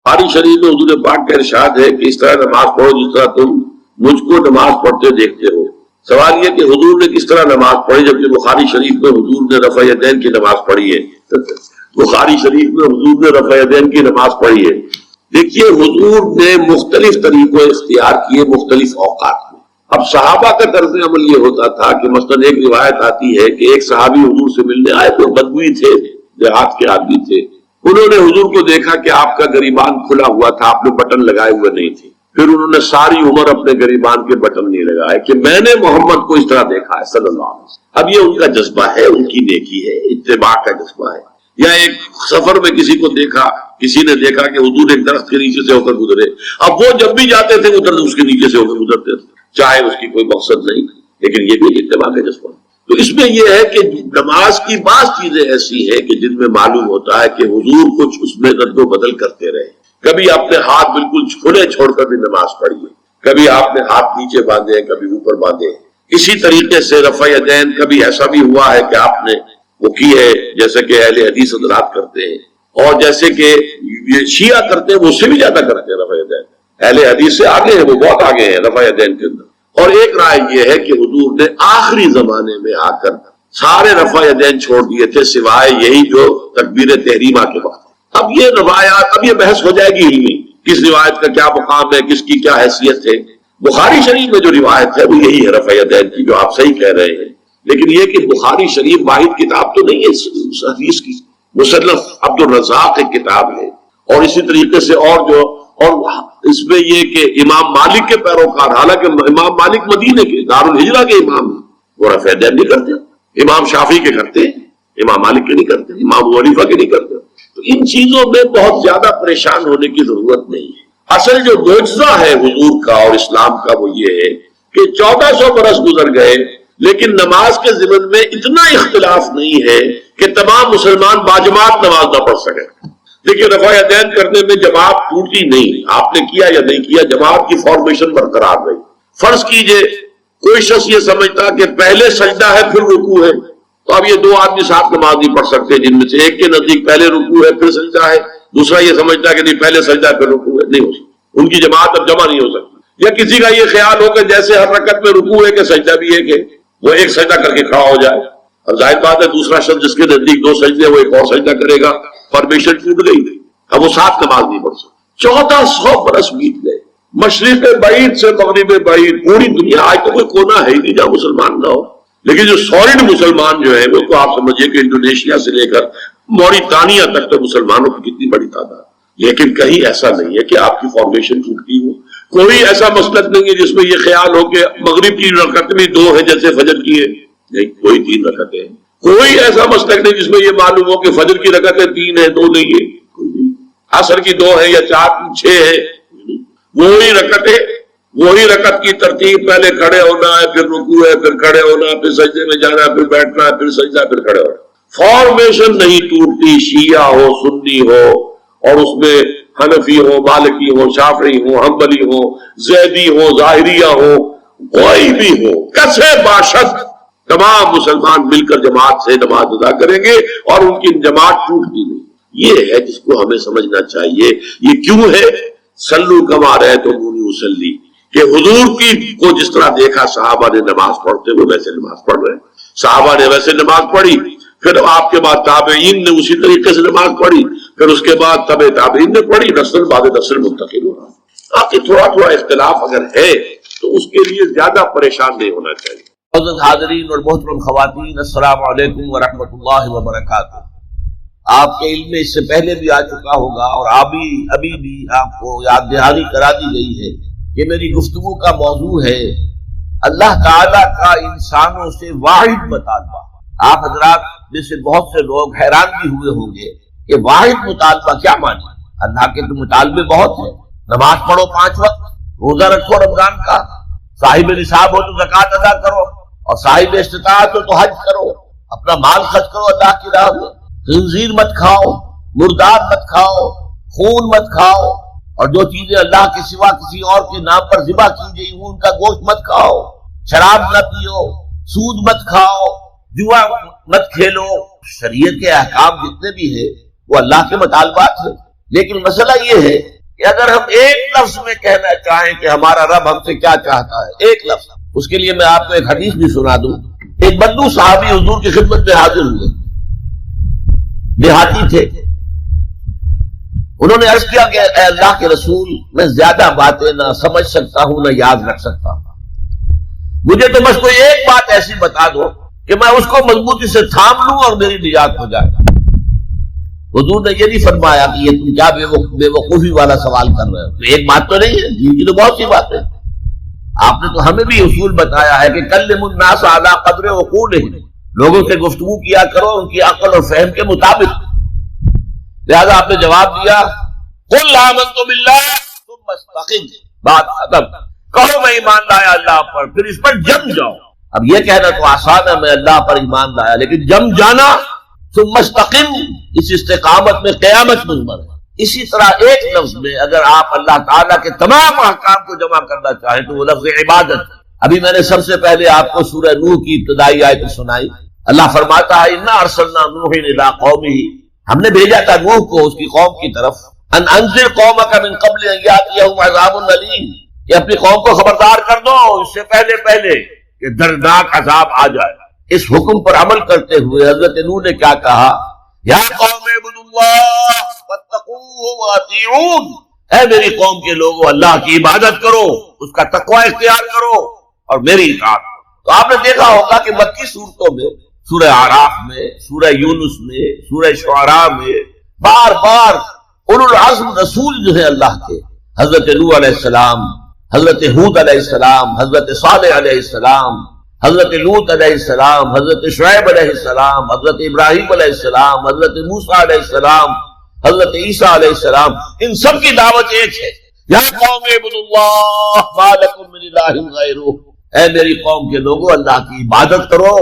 بخاری شریف میں حضور پاک کا ارشاد ہے کہ اس طرح نماز پڑھو جس طرح تم مجھ کو نماز پڑھتے دیکھتے ہو۔ سوال یہ کہ حضور نے کس طرح نماز پڑھی، جبکہ بخاری شریف میں حضور نے رفع یدین کی نماز پڑھی ہے۔ بخاری شریف میں حضور نے رفع یدین کی نماز پڑھی ہے۔ دیکھیے حضور نے مختلف طریقے اختیار کیے مختلف اوقات میں۔ اب صحابہ کا طرز عمل یہ ہوتا تھا کہ مثلاً ایک روایت آتی ہے کہ ایک صحابی حضور سے ملنے آئے، وہ بدوی تھے، دیہات کے آدمی تھے۔ انہوں نے حضور کو دیکھا کہ آپ کا گریبان کھلا ہوا تھا، آپ نے بٹن لگائے ہوئے نہیں تھے۔ پھر انہوں نے ساری عمر اپنے گریبان کے بٹن نہیں لگائے کہ میں نے محمد کو اس طرح دیکھا ہے صلی اللہ علیہ وسلم۔ اب یہ ان کا جذبہ ہے، ان کی نیکی ہے، اتباع کا جذبہ ہے۔ یا ایک سفر میں کسی کو دیکھا، کسی نے دیکھا کہ حضور ایک درخت کے نیچے سے ہو کر گزرے، اب وہ جب بھی جاتے تھے ادھر اس کے نیچے سے ہو کر گزرتے تھے، چاہے اس کی کوئی مقصد نہیں، لیکن یہ بھی اتباع کا جذبہ۔ تو اس میں یہ ہے کہ نماز کی بعض چیزیں ایسی ہیں کہ جن میں معلوم ہوتا ہے کہ حضور کچھ اس میں رد و بدل کرتے رہے۔ کبھی آپ نے ہاتھ بالکل کھلے چھوڑ کر بھی نماز پڑھی ہے، کبھی آپ نے ہاتھ نیچے باندھے ہیں، کبھی اوپر باندھے ہیں۔ اسی طریقے سے رفع یدین کبھی ایسا بھی ہوا ہے کہ آپ نے وہ کی ہے جیسے کہ اہل حدیث حضرات کرتے ہیں، اور جیسے کہ یہ شیعہ کرتے ہیں وہ اس سے بھی زیادہ کرتے ہیں رفع یدین۔ اہل حدیث سے آگے ہیں، وہ بہت آگے ہیں رفع یدین کے اندر۔ اور ایک رائے یہ ہے کہ حضور نے آخری زمانے میں آ کر سارے رفع یدین چھوڑ دیے تھے سوائے یہی جو تکبیر تحریمہ کے وقت۔ اب یہ روایات، اب یہ بحث ہو جائے گی علمی، کس روایت کا کیا مقام ہے، کس کی کیا حیثیت ہے۔ بخاری شریف میں جو روایت ہے وہ یہی ہے رفع یدین کی، جو آپ صحیح کہہ رہے ہیں، لیکن یہ کہ بخاری شریف واحد کتاب تو نہیں ہے حدیث کی، مصنف عبد الرزاق ایک کتاب ہے، اور اسی طریقے سے اور اس میں یہ کہ امام مالک کے پیروکار، حالانکہ امام مالک مدینے کے دارالہجرہ کے امام ہیں، وہ رفع یدین نہیں کرتے۔ امام شافعی کے کرتے ہیں، امام مالک کے نہیں کرتے، امام ابو حنیفہ کے نہیں کرتے۔ تو ان چیزوں میں بہت زیادہ پریشان ہونے کی ضرورت نہیں ہے۔ اصل جو معجزہ ہے حضور کا اور اسلام کا وہ یہ ہے کہ 1400 برس گزر گئے، لیکن نماز کے ضمن میں اتنا اختلاف نہیں ہے کہ تمام مسلمان باجماعت نماز نہ پڑھ سکے۔ دیکھیے رفع یدین کرنے میں جماعت ٹوٹی نہیں، آپ نے کیا یا نہیں کیا، جماعت کی فارمیشن برقرار رہی۔ فرض کیجئے کوئی شخص یہ سمجھتا کہ پہلے سجدہ ہے پھر رکوع ہے، تو اب یہ دو آدمی ساتھ نماز نہیں پڑھ سکتے، جن میں سے ایک کے نزدیک پہلے رکوع ہے پھر سجدہ ہے، دوسرا یہ سمجھتا کہ نہیں پہلے سجدہ ہے پھر رکوع ہے، نہیں ہو سکتی، ان کی جماعت اب جمع نہیں ہو سکتی۔ یا کسی کا یہ خیال ہو کہ جیسے ہر رکعت میں رکوع ہے کہ سجدہ بھی ہے، کہ وہ ایک سجدہ کر کے کھڑا ہو جائے، اب ظاہر بات ہے دوسرا شخص جس کے نزدیک دو سجدے وہ ایک اور سجدہ کرے گا، فارمیشن ٹوٹ گئی، اب وہ ساتھ نماز نہیں پڑھ سکتے۔ 1400 برس بیت گئے، مشرق بعید سے مغرب بعید، پوری دنیا، آج تو کوئی کونا ہے ہی نہیں جہاں مسلمان نہ ہو، لیکن جو سالڈ مسلمان جو ہیں وہ تو آپ سمجھیے کہ انڈونیشیا سے لے کر موریتانیہ تک تو مسلمانوں کی کتنی بڑی تعداد، لیکن کہیں ایسا نہیں ہے کہ آپ کی فارمیشن ٹوٹتی ہو۔ کوئی ایسا مسلک نہیں ہے جس میں یہ خیال ہو کہ مغرب کی رکعت میں 2 ہے جیسے فجر کی ہے، نہیں، کوئی 3 رکعتیں ہیں۔ کوئی ایسا مسلک نہیں جس میں یہ معلوم ہو کہ فجر کی رکعتیں 3 ہیں 2 نہیں ہے، کوئی نہیں۔ عصر کی 2 ہے یا 4 6 ہے، وہی رکعتیں، وہی رکعت کی ترتیب، پہلے کھڑے ہونا ہے پھر رکوع ہے پھر کھڑے ہونا پھر سجدے میں جانا پھر بیٹھنا ہے پھر سجدہ پھر کھڑے ہونا۔ فارمیشن نہیں ٹوٹتی، شیعہ ہو سنی ہو، اور اس میں حنفی ہو مالکی ہو شافعی ہو حنبلی ہو زیدی ہو ظاہریہ ہو، کوئی بھی ہو، کسے باشد تمام مسلمان مل کر جماعت سے نماز ادا کریں گے اور ان کی جماعت ٹوٹتی نہیں۔ یہ ہے جس کو ہمیں سمجھنا چاہیے۔ یہ کیوں ہے؟ صلو کما رأیتمونی اصلی، کہ حضور کی کو جس طرح دیکھا صحابہ نے نماز پڑھتے ہوئے ویسے نماز پڑھ رہے ہیں، صحابہ نے ویسے نماز پڑھی، پھر آپ کے بعد تابعین نے اسی طریقے سے نماز پڑھی، پھر اس کے بعد تبع تابعین نے پڑھی، نسل بعد نسل منتقل ہو رہا۔ آپ کی تھوڑا تھوڑا اختلاف اگر ہے تو اس کے لیے زیادہ پریشان نہیں ہونا چاہیے۔ معزز حاضرین اور محترم خواتین، السلام علیکم ورحمۃ اللہ وبرکاتہ۔ آپ کے علم میں اس سے پہلے بھی آ چکا ہوگا اور ابھی بھی آپ کو یاد دہانی کرا دی گئی ہے کہ میری گفتگو کا موضوع ہے اللہ تعالیٰ کا انسانوں سے واحد مطالبہ۔ آپ حضرات میں سے بہت سے لوگ حیران بھی ہوئے ہوں گے کہ واحد مطالبہ کیا معنی؟ اللہ کے تو مطالبے بہت ہیں، نماز پڑھو 5 وقت، روزہ رکھو رمضان کا، صاحب نصاب ہو تو زکوٰۃ ادا کرو، اور صاحب استطاعت ہو تو حج کرو، اپنا مال خرچ کرو اللہ کی راہ میں، خنزیر مت کھاؤ، مردار مت کھاؤ، خون مت کھاؤ، اور جو چیزیں اللہ کے سوا کسی اور کے نام پر ذبح کی گئی ہوں ان کا گوشت مت کھاؤ، شراب نہ پیو، سود مت کھاؤ، جوا مت کھیلو۔ شریعت کے احکام جتنے بھی ہیں وہ اللہ کے مطالبات ہیں، لیکن مسئلہ یہ ہے کہ اگر ہم ایک لفظ میں کہنا چاہیں کہ ہمارا رب ہم سے کیا چاہتا ہے، ایک لفظ، اس کے لیے میں آپ کو ایک حدیث بھی سنا دوں۔ ایک بدو صحابی حضور کی خدمت میں حاضر ہوئے، دیہاتی تھے۔ انہوں نے عرض کیا کہ اے اللہ کے رسول، میں زیادہ باتیں نہ سمجھ سکتا ہوں نہ یاد رکھ سکتا ہوں، مجھے تو بس کوئی ایک بات ایسی بتا دو کہ میں اس کو مضبوطی سے تھام لوں اور میری نجات ہو جائے۔ حضور نے یہ نہیں فرمایا کہ یہ تم کیا بے وقوفی والا سوال کر رہے ہو، تو ایک بات تو نہیں ہے، دین کی تو بہت سی باتیں۔ آپ نے تو ہمیں بھی اصول بتایا ہے کہ کلم الناس علی قدر عقولہم، لوگوں سے گفتگو کیا کرو ان کی عقل اور فہم کے مطابق۔ لہذا آپ نے جواب دیا قل آمنت باللہ ثم استقم، بات ختم، کہو میں ایمان لایا اللہ پر، پھر اس پر جم جاؤ۔ اب یہ کہنا تو آسان ہے میں اللہ پر ایمان لایا، لیکن جم جانا، ثم استقم، اس استقامت میں قیامت مضمر ہے۔ اسی طرح ایک لفظ میں اگر آپ اللہ تعالیٰ کے تمام احکام کو جمع کرنا چاہیں تو وہ لفظ عبادت۔ ابھی میں نے سب سے پہلے آپ کو سورہ نوح کی ابتدائی آیت سنائی۔ اللہ فرماتا ہے انا ارسلنا نوحا الی قومہ، ہم نے بھیجا تھا نوح کو اس کی قوم کی طرف، ان انذر قومک من قبل ان یاتیہم عذاب الیم، کہ اپنی قوم کو خبردار کر دو اس سے پہلے کہ دردناک عذاب آ جائے۔ اس حکم پر عمل کرتے ہوئے حضرت نوح نے کیا کہا، یا قوم اعبدوا اللہ واتقوہ واطیعون، اے میری قوم کے لوگوں اللہ کی عبادت کرو، اس کا تقوی اختیار کرو اور میری اطاعت کرو۔ تو آپ نے دیکھا ہوگا کہ مکی صورتوں میں، سورہ اعراف میں، سورہ یونس میں، سورہ شعراء میں بار بار اولو العزم رسول جو ہے اللہ کے، حضرت نوح علیہ السلام، حضرت ہود علیہ السلام، حضرت صالح علیہ السلام، حضرت لوط علیہ السلام، حضرت شعیب علیہ السلام، حضرت ابراہیم علیہ السلام، حضرت موسیٰ علیہ السلام، حضرت عیسیٰ علیہ السلام، ان سب کی دعوت ایک ہے، یا قوم اعبدوا اللہ ما لکم من الہ غیرہ، اے میری قوم کے لوگوں اللہ کی عبادت کرو،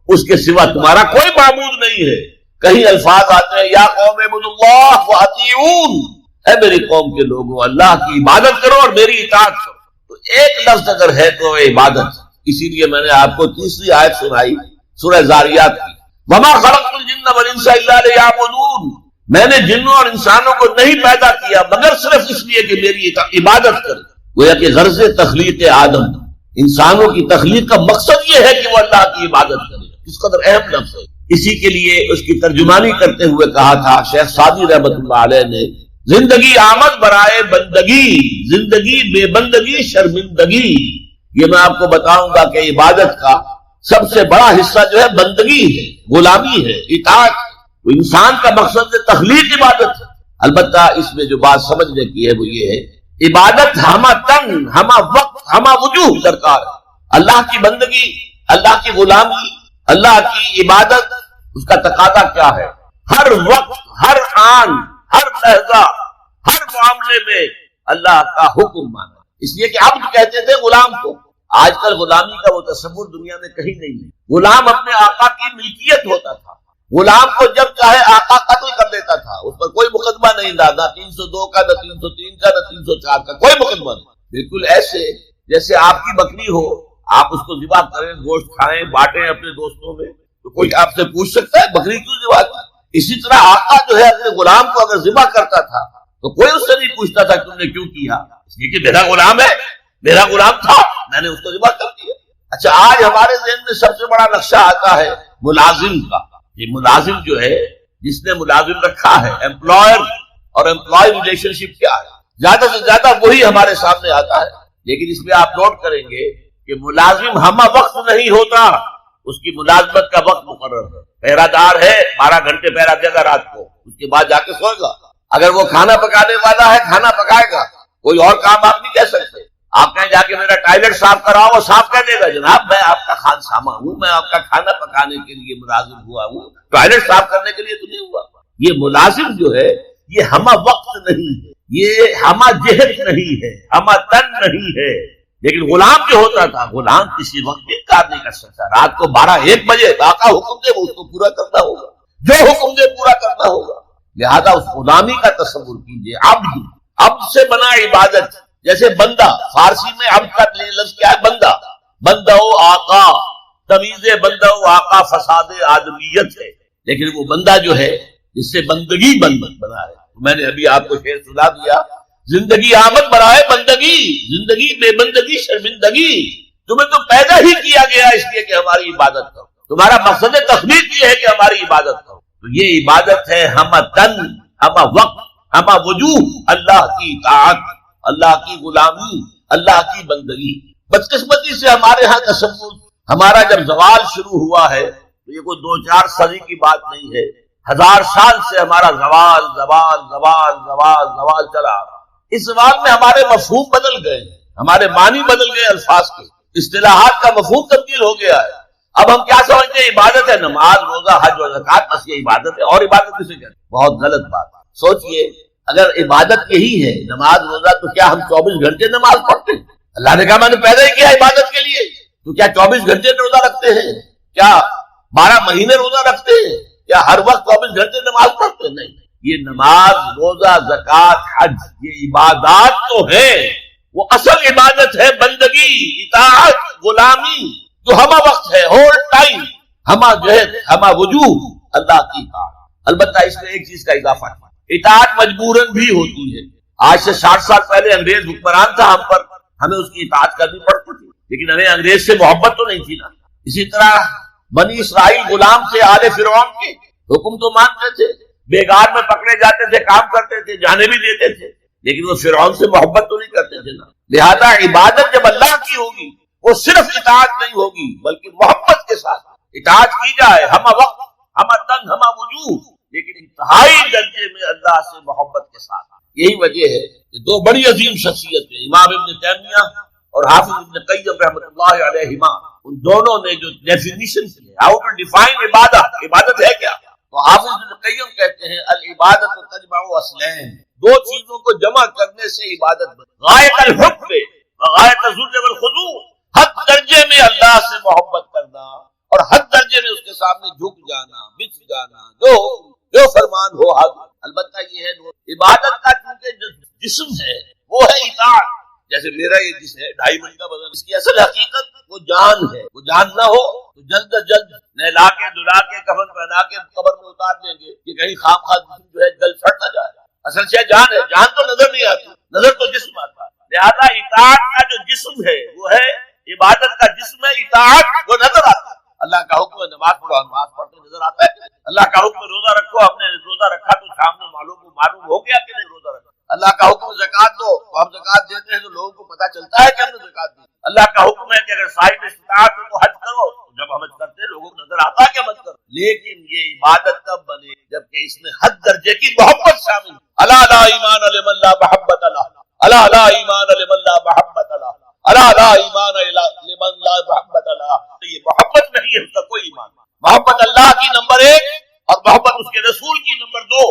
اس کے سوا تمہارا کوئی معبود نہیں ہے۔ کہیں الفاظ آتے ہیں یا قوم اعبدوا اللہ واطیعون، اے میری قوم کے لوگوں اللہ کی عبادت کرو اور میری اطاعت کرو۔ تو ایک لفظ اگر ہے تو عبادت، اسی لیے میں نے آپ کو تیسری آیت سنائی سورہ زاریات کی، وما خلقت الجن والانس الا لیعبدون، میں نے جنوں اور انسانوں کو نہیں پیدا کیا مگر صرف اس لیے کہ میری عبادت کریں۔ گویا کہ غرض تخلیق آدم، انسانوں کی تخلیق کا مقصد یہ ہے کہ وہ اللہ کی عبادت کرے، کس قدر اہم لفظ ہے۔ اسی کے لیے اس کی ترجمانی کرتے ہوئے کہا تھا شیخ سعدی رحمۃ اللہ علیہ نے، زندگی آمد برائے بندگی، زندگی بے بندگی شرمندگی۔ یہ میں آپ کو بتاؤں گا کہ عبادت کا سب سے بڑا حصہ جو ہے بندگی ہے، غلامی ہے، اطاعت۔ انسان کا مقصد تخلیق عبادت ہے، البتہ اس میں جو بات سمجھنے کی ہے وہ یہ ہے عبادت ہمہ تن، ہمہ وقت، ہمہ وجوہ درکار ہے۔ اللہ کی بندگی، اللہ کی غلامی، اللہ کی عبادت، اس کا تقاضا کیا ہے؟ ہر وقت، ہر آن، ہر لحظہ، ہر معاملے میں اللہ کا حکم مانا۔ اس لیے کہ عبد کہتے تھے غلام کو، آج کل غلامی کا وہ تصور دنیا میں کہیں نہیں ہے۔ غلام اپنے آقا کی ملکیت ہوتا تھا، غلام کو جب چاہے آقا قتل کر دیتا تھا، اس پر کوئی مقدمہ نہیں تھا، نہ 302 کا، نہ 303 کا، نہ 304 کا، کوئی مقدمہ نہیں۔ بالکل ایسے جیسے آپ کی بکری ہو، آپ اس کو ذبح کریں، گوشت کھائیں، بانٹیں اپنے دوستوں میں، تو کوئی آپ سے پوچھ سکتا ہے بکری کیوں ذبح کی؟ اسی طرح آقا جو ہے اپنے غلام کو اگر ذبح کرتا تھا تو کوئی اس سے نہیں پوچھتا تھا تم نے کیوں کیا، اس لیے کہ میرا غلام ہے، میرا غلام تھا، میں نے اس کو ذبح کر دیا۔ اچھا، آج ہمارے ذہن میں سب سے بڑا نقشہ آتا ہے ملازم کا۔ یہ ملازم جو ہے، جس نے ملازم رکھا ہے، امپلائر اور امپلائی ریلیشن شپ کیا ہے، زیادہ سے زیادہ وہی ہمارے سامنے آتا ہے۔ لیکن اس میں آپ نوٹ کریں گے کہ ملازم ہمہ وقت نہیں ہوتا، اس کی ملازمت کا وقت مقرر ہے۔ پہرہ دار ہے، 12 گھنٹے پہرہ دے گا رات کو، اس کے بعد جا کے سوئے گا۔ اگر وہ کھانا پکانے والا ہے، کھانا پکائے گا، کوئی اور کام آپ نہیں کہہ سکتے۔ آپ کہیں جا کے میرا ٹوائلٹ صاف کراؤ، وہ صاف کر دے گا، جناب میں آپ کا خانسامہ ہوں، میں آپ کا کھانا پکانے کے لیے ملازم ہوا ہوں، ٹوائلٹ صاف کرنے کے لیے تو نہیں ہوا۔ یہ ملازم جو ہے یہ ہمہ وقت نہیں ہے، یہ ہمہ جہت نہیں ہے، ہمہ تن نہیں ہے۔ لیکن غلام جو ہوتا تھا، غلام کسی وقت بھی کام نہیں کر سکتا، رات کو 12-1 بجے آقا حکم دے وہ اس کو پورا کرنا ہوگا، جو حکم دے پورا کرنا ہوگا۔ لہذا اس غلامی کا تصور کیجئے۔ عبد سے بنا عبادت، جیسے بندہ، فارسی میں عبد کا لفظ کیا ہے؟ بندہ، بندہ و آقا، تمیز بندہ و آقا فساد آدمیت ہے۔ لیکن وہ بندہ جو ہے جس سے بندگی بنا ہے، میں نے ابھی آپ کو شعر سنا دیا، زندگی آمد برائے بندگی، زندگی بے بندگی شرمندگی، تمہیں تو پیدا ہی کیا گیا اس لیے کہ ہماری عبادت کرو، تمہارا مقصد تخلیق یہ ہے کہ ہماری عبادت کرو. تو یہ عبادت ہے ہمہ تن، ہمہ وقت، ہمہ وجوہ، اللہ کی اطاعت، اللہ کی غلامی، اللہ کی بندگی. بدقسمتی سے ہمارے ہاں تصور، ہمارا جب زوال شروع ہوا ہے تو یہ کوئی 2-4 صدی کی بات نہیں ہے، 1000 سال سے ہمارا زوال زوال زوال زوال زوال چلا. اس زوال میں ہمارے مفہوم بدل گئے، ہمارے معنی بدل گئے، الفاظ کے اصطلاحات کا مفہوم تبدیل ہو گیا ہے. اب ہم کیا سمجھتے ہیں عبادت ہے نماز روزہ حج و زکات، بس یہ عبادت ہے، اور عبادت کسے کہتے ہیں؟ بہت غلط بات. سوچئے اگر عبادت یہی ہے نماز روزہ، تو کیا ہم 24 گھنٹے نماز پڑھتے ہیں؟ اللہ نے کہا میں نے پیدا ہی کیا عبادت کے لیے. تو کیا 24 گھنٹے روزہ رکھتے ہیں؟ کیا 12 مہینے روزہ رکھتے ہیں؟ کیا ہر وقت 24 گھنٹے نماز پڑھتے ہیں؟ نہیں. یہ نماز روزہ زکات حج یہ عبادات تو ہے، وہ اصل عبادت ہے بندگی، اطاعت، غلامی، جو ہمہ وقت ہے، ہول ٹائم، ہمہ جہد، ہمہ وجوہ، اللہ کی اطاعت. البتہ اس میں ایک چیز کا اضافہ ہے، اطاعت مجبوراً بھی ہوتی ہے. آج سے 60 سال پہلے انگریز حکمران تھا ہم پر، ہمیں اس کی اطاعت کرنی پڑتی تھی، لیکن ہمیں انگریز سے محبت تو نہیں تھی نا. اسی طرح بنی اسرائیل غلام تھے آل فرعون کے، حکم تو مانتے تھے، بیگار میں پکڑے جاتے تھے، کام کرتے تھے، جانے بھی دیتے تھے، لیکن وہ فرعون سے محبت تو نہیں کرتے تھے نا. لہذا عبادت جب اللہ کی ہوگی وہ صرف اطاعت نہیں ہوگی بلکہ محبت کے ساتھ اطاعت کی جائے، ہمہ وقت، ہمہ تن، ہمہ وجوہ، لیکن انتہائی درجے میں اللہ سے محبت کے ساتھ. یہی وجہ ہے کہ 2 بڑی عظیم شخصیتیں امام ابن تیمیہ اور حافظ ابن قیم رحمۃ اللہ علیہما، ان دونوں نے جو ڈیفینیشن کی ہے، ہاؤ ٹو ڈیفائن عبادت، عبادت ہے کیا، تو حافظ ابن قیم کہتے ہیں العبادت تجمع اصلین، 2 چیزوں کو جمع کرنے سے عبادت بنتی، غایت الحب وغایت الذل والخضوع، حد درجے میں اللہ سے محبت کرنا اور حد درجے میں اس کے سامنے جھک جانا، بچ جانا، جو فرمان ہو حد. البتہ یہ ہے عبادت کا چونکہ جسم ہے وہ ہے اطاعت. جیسے میرا یہ جسم ہے 2.5 من کا وزن، اس کی اصل حقیقت وہ جان ہے. وہ جان نہ ہو تو جلد از جلد نہلا کے دھلا کے کفن پہنا کے قبر میں اتار دیں گے کہ کہیں خام خواہ جسم جو ہے جل پھٹ نہ جائے. اصل سے جان ہے، جان تو نظر نہیں آتی، نظر تو جسم آتا ہے. لہذا اطاعت کا جو جسم ہے وہ ہے عبادت کا جسم ہے اطاعت، وہ نظر آتا ہے. اللہ کا حکم ہے نماز پڑھو، نماز پڑھتے نظر آتا ہے. اللہ کا حکم ہے روزہ رکھو، ہم نے روزہ رکھا تو شام میں معلوم ہو گیا کہ نہیں روزہ رکھا. اللہ کا حکم ہے زکات دو، تو ہم زکات دیتے ہیں تو لوگوں کو پتہ چلتا ہے کہ ہم نے زکات دی. اللہ کا حکم ہے کہ اگر صاحب استطاعت ہو تو حج کرو، جب ہم حج کرتے ہیں لوگوں کو نظر آتا ہے کہ حج کرو. لیکن یہ عبادت تب بنے جبکہ اس میں حد درجے کی محبت شامل. الا لا ایمان لمن لا محبت له، الا لا ایمان لمن لا محبت له، الا لا ایمان لمن لا محبت له. یہ محبت نہیں ہے اس کا کوئی ایمان. محبت اللہ کی نمبر 1 اور محبت اس کے رسول کی نمبر 2.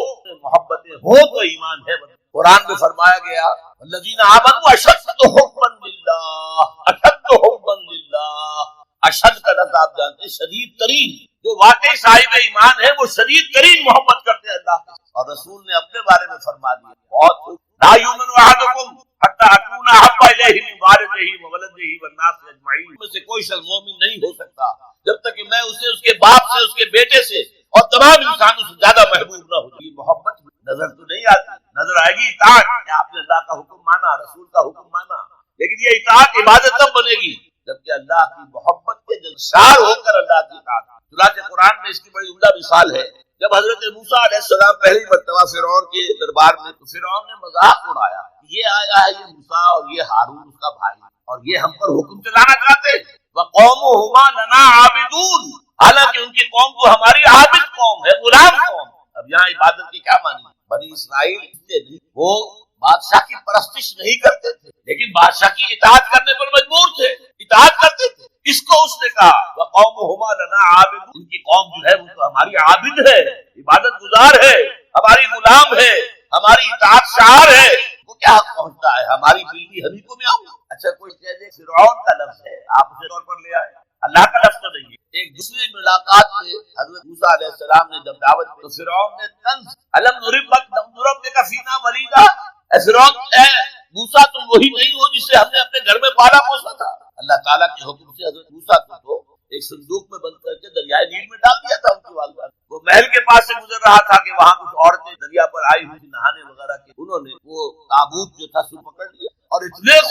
محبتیں ہو تو ایمان ہے. قرآن میں فرمایا گیا الذین آمنوا اشد حبا للہ، اشد حبا للہ. اشد کا لفظ آپ جانتے ہیں شدید ترین. جو واقعی صاحب ایمان ہے وہ شدید ترین محبت کرتے ہیں اللہ کے. اور رسول نے اپنے بارے میں فرما دیا بہت لا یؤمن احدکم حتی اکون احب الیہ من والدہ وولدہ والناس اجمعین. میں سے کوئی شخص مومن نہیں ہو سکتا جب تک کہ میں اسے اس کے باپ سے، اس کے بیٹے سے اور تمام انسانوں سے زیادہ محبوب نہ ہو. یہ محبت نظر تو نہیں آتی، نظر آئے گی اطاعت کہ آپ نے اللہ کا حکم مانا، رسول کا حکم مانا. لیکن یہ اطاعت عبادت تب بنے گی جبکہ اللہ کی محبت کے جلسار ہو کر اللہ کی اطاعت. چنانچہ قرآن میں اس کی بڑی عمدہ مثال ہے. جب حضرت موسیٰ علیہ السلام پہلی مرتبہ فرعون کے دربار میں، تو فرعون نے مذاق اڑایا، یہ آیا ہے یہ موسیٰ اور یہ ہارون اس کا بھائی، اور یہ ہم پر حکم چلانا چاہتے ہیں. وَقَوْمُهُمَا لَنَا عَابِدُونَ، حالانکہ ان کی قوم تو ہماری عابد قوم ہے، غلام قوم. اب یہاں عبادت کی کیا معنی؟ بنی اسرائیل وہ بادشاہ کی پرستش نہیں کرتے تھے لیکن بادشاہ کی اطاعت کرنے پر مجبور تھے، اطاعت کرتے تھے. اس کو اس نے کہا وَقَوْمُهُمَا لَنَا عَابِدُونَ، ان کی قوم جو ہے وہ تو ہماری عابد ہے، عبادت گزار ہے، ہماری غلام ہے، ہماری اطاعت شعار ہے. وہ کیا پہنچتا ہے ہماری بلی ہمیں کو میں آؤں. اچھا کوئی کہہ دے فرعون کا لفظ ہے، آپ اسے طور پر لے آئے، اللہ کا لفظ تو نہیں ہے. ایک دوسری ملاقات میں حضرت موسیٰ علیہ السلام نے جب دعوت دی تو فرعون نے طنز الم نربک فینا ولیدا، اے فرعون، اے موسیٰ تم وہی نہیں ہو جسے ہم نے اپنے گھر میں پالا پوسا تھا. اللہ تعالیٰ کے حکم سے حضرت موسیٰ کو ایک صندوق میں بند کر کے دریائے نیل میں ڈال دیا تھا. ان کی والدہ وہ محل کے پاس سے گزر رہا تھا کہ وہاں کچھ عورتیں دریا پر آئی ہوئی نہانے وغیرہ کے، انہوں نے وہ تابوت جو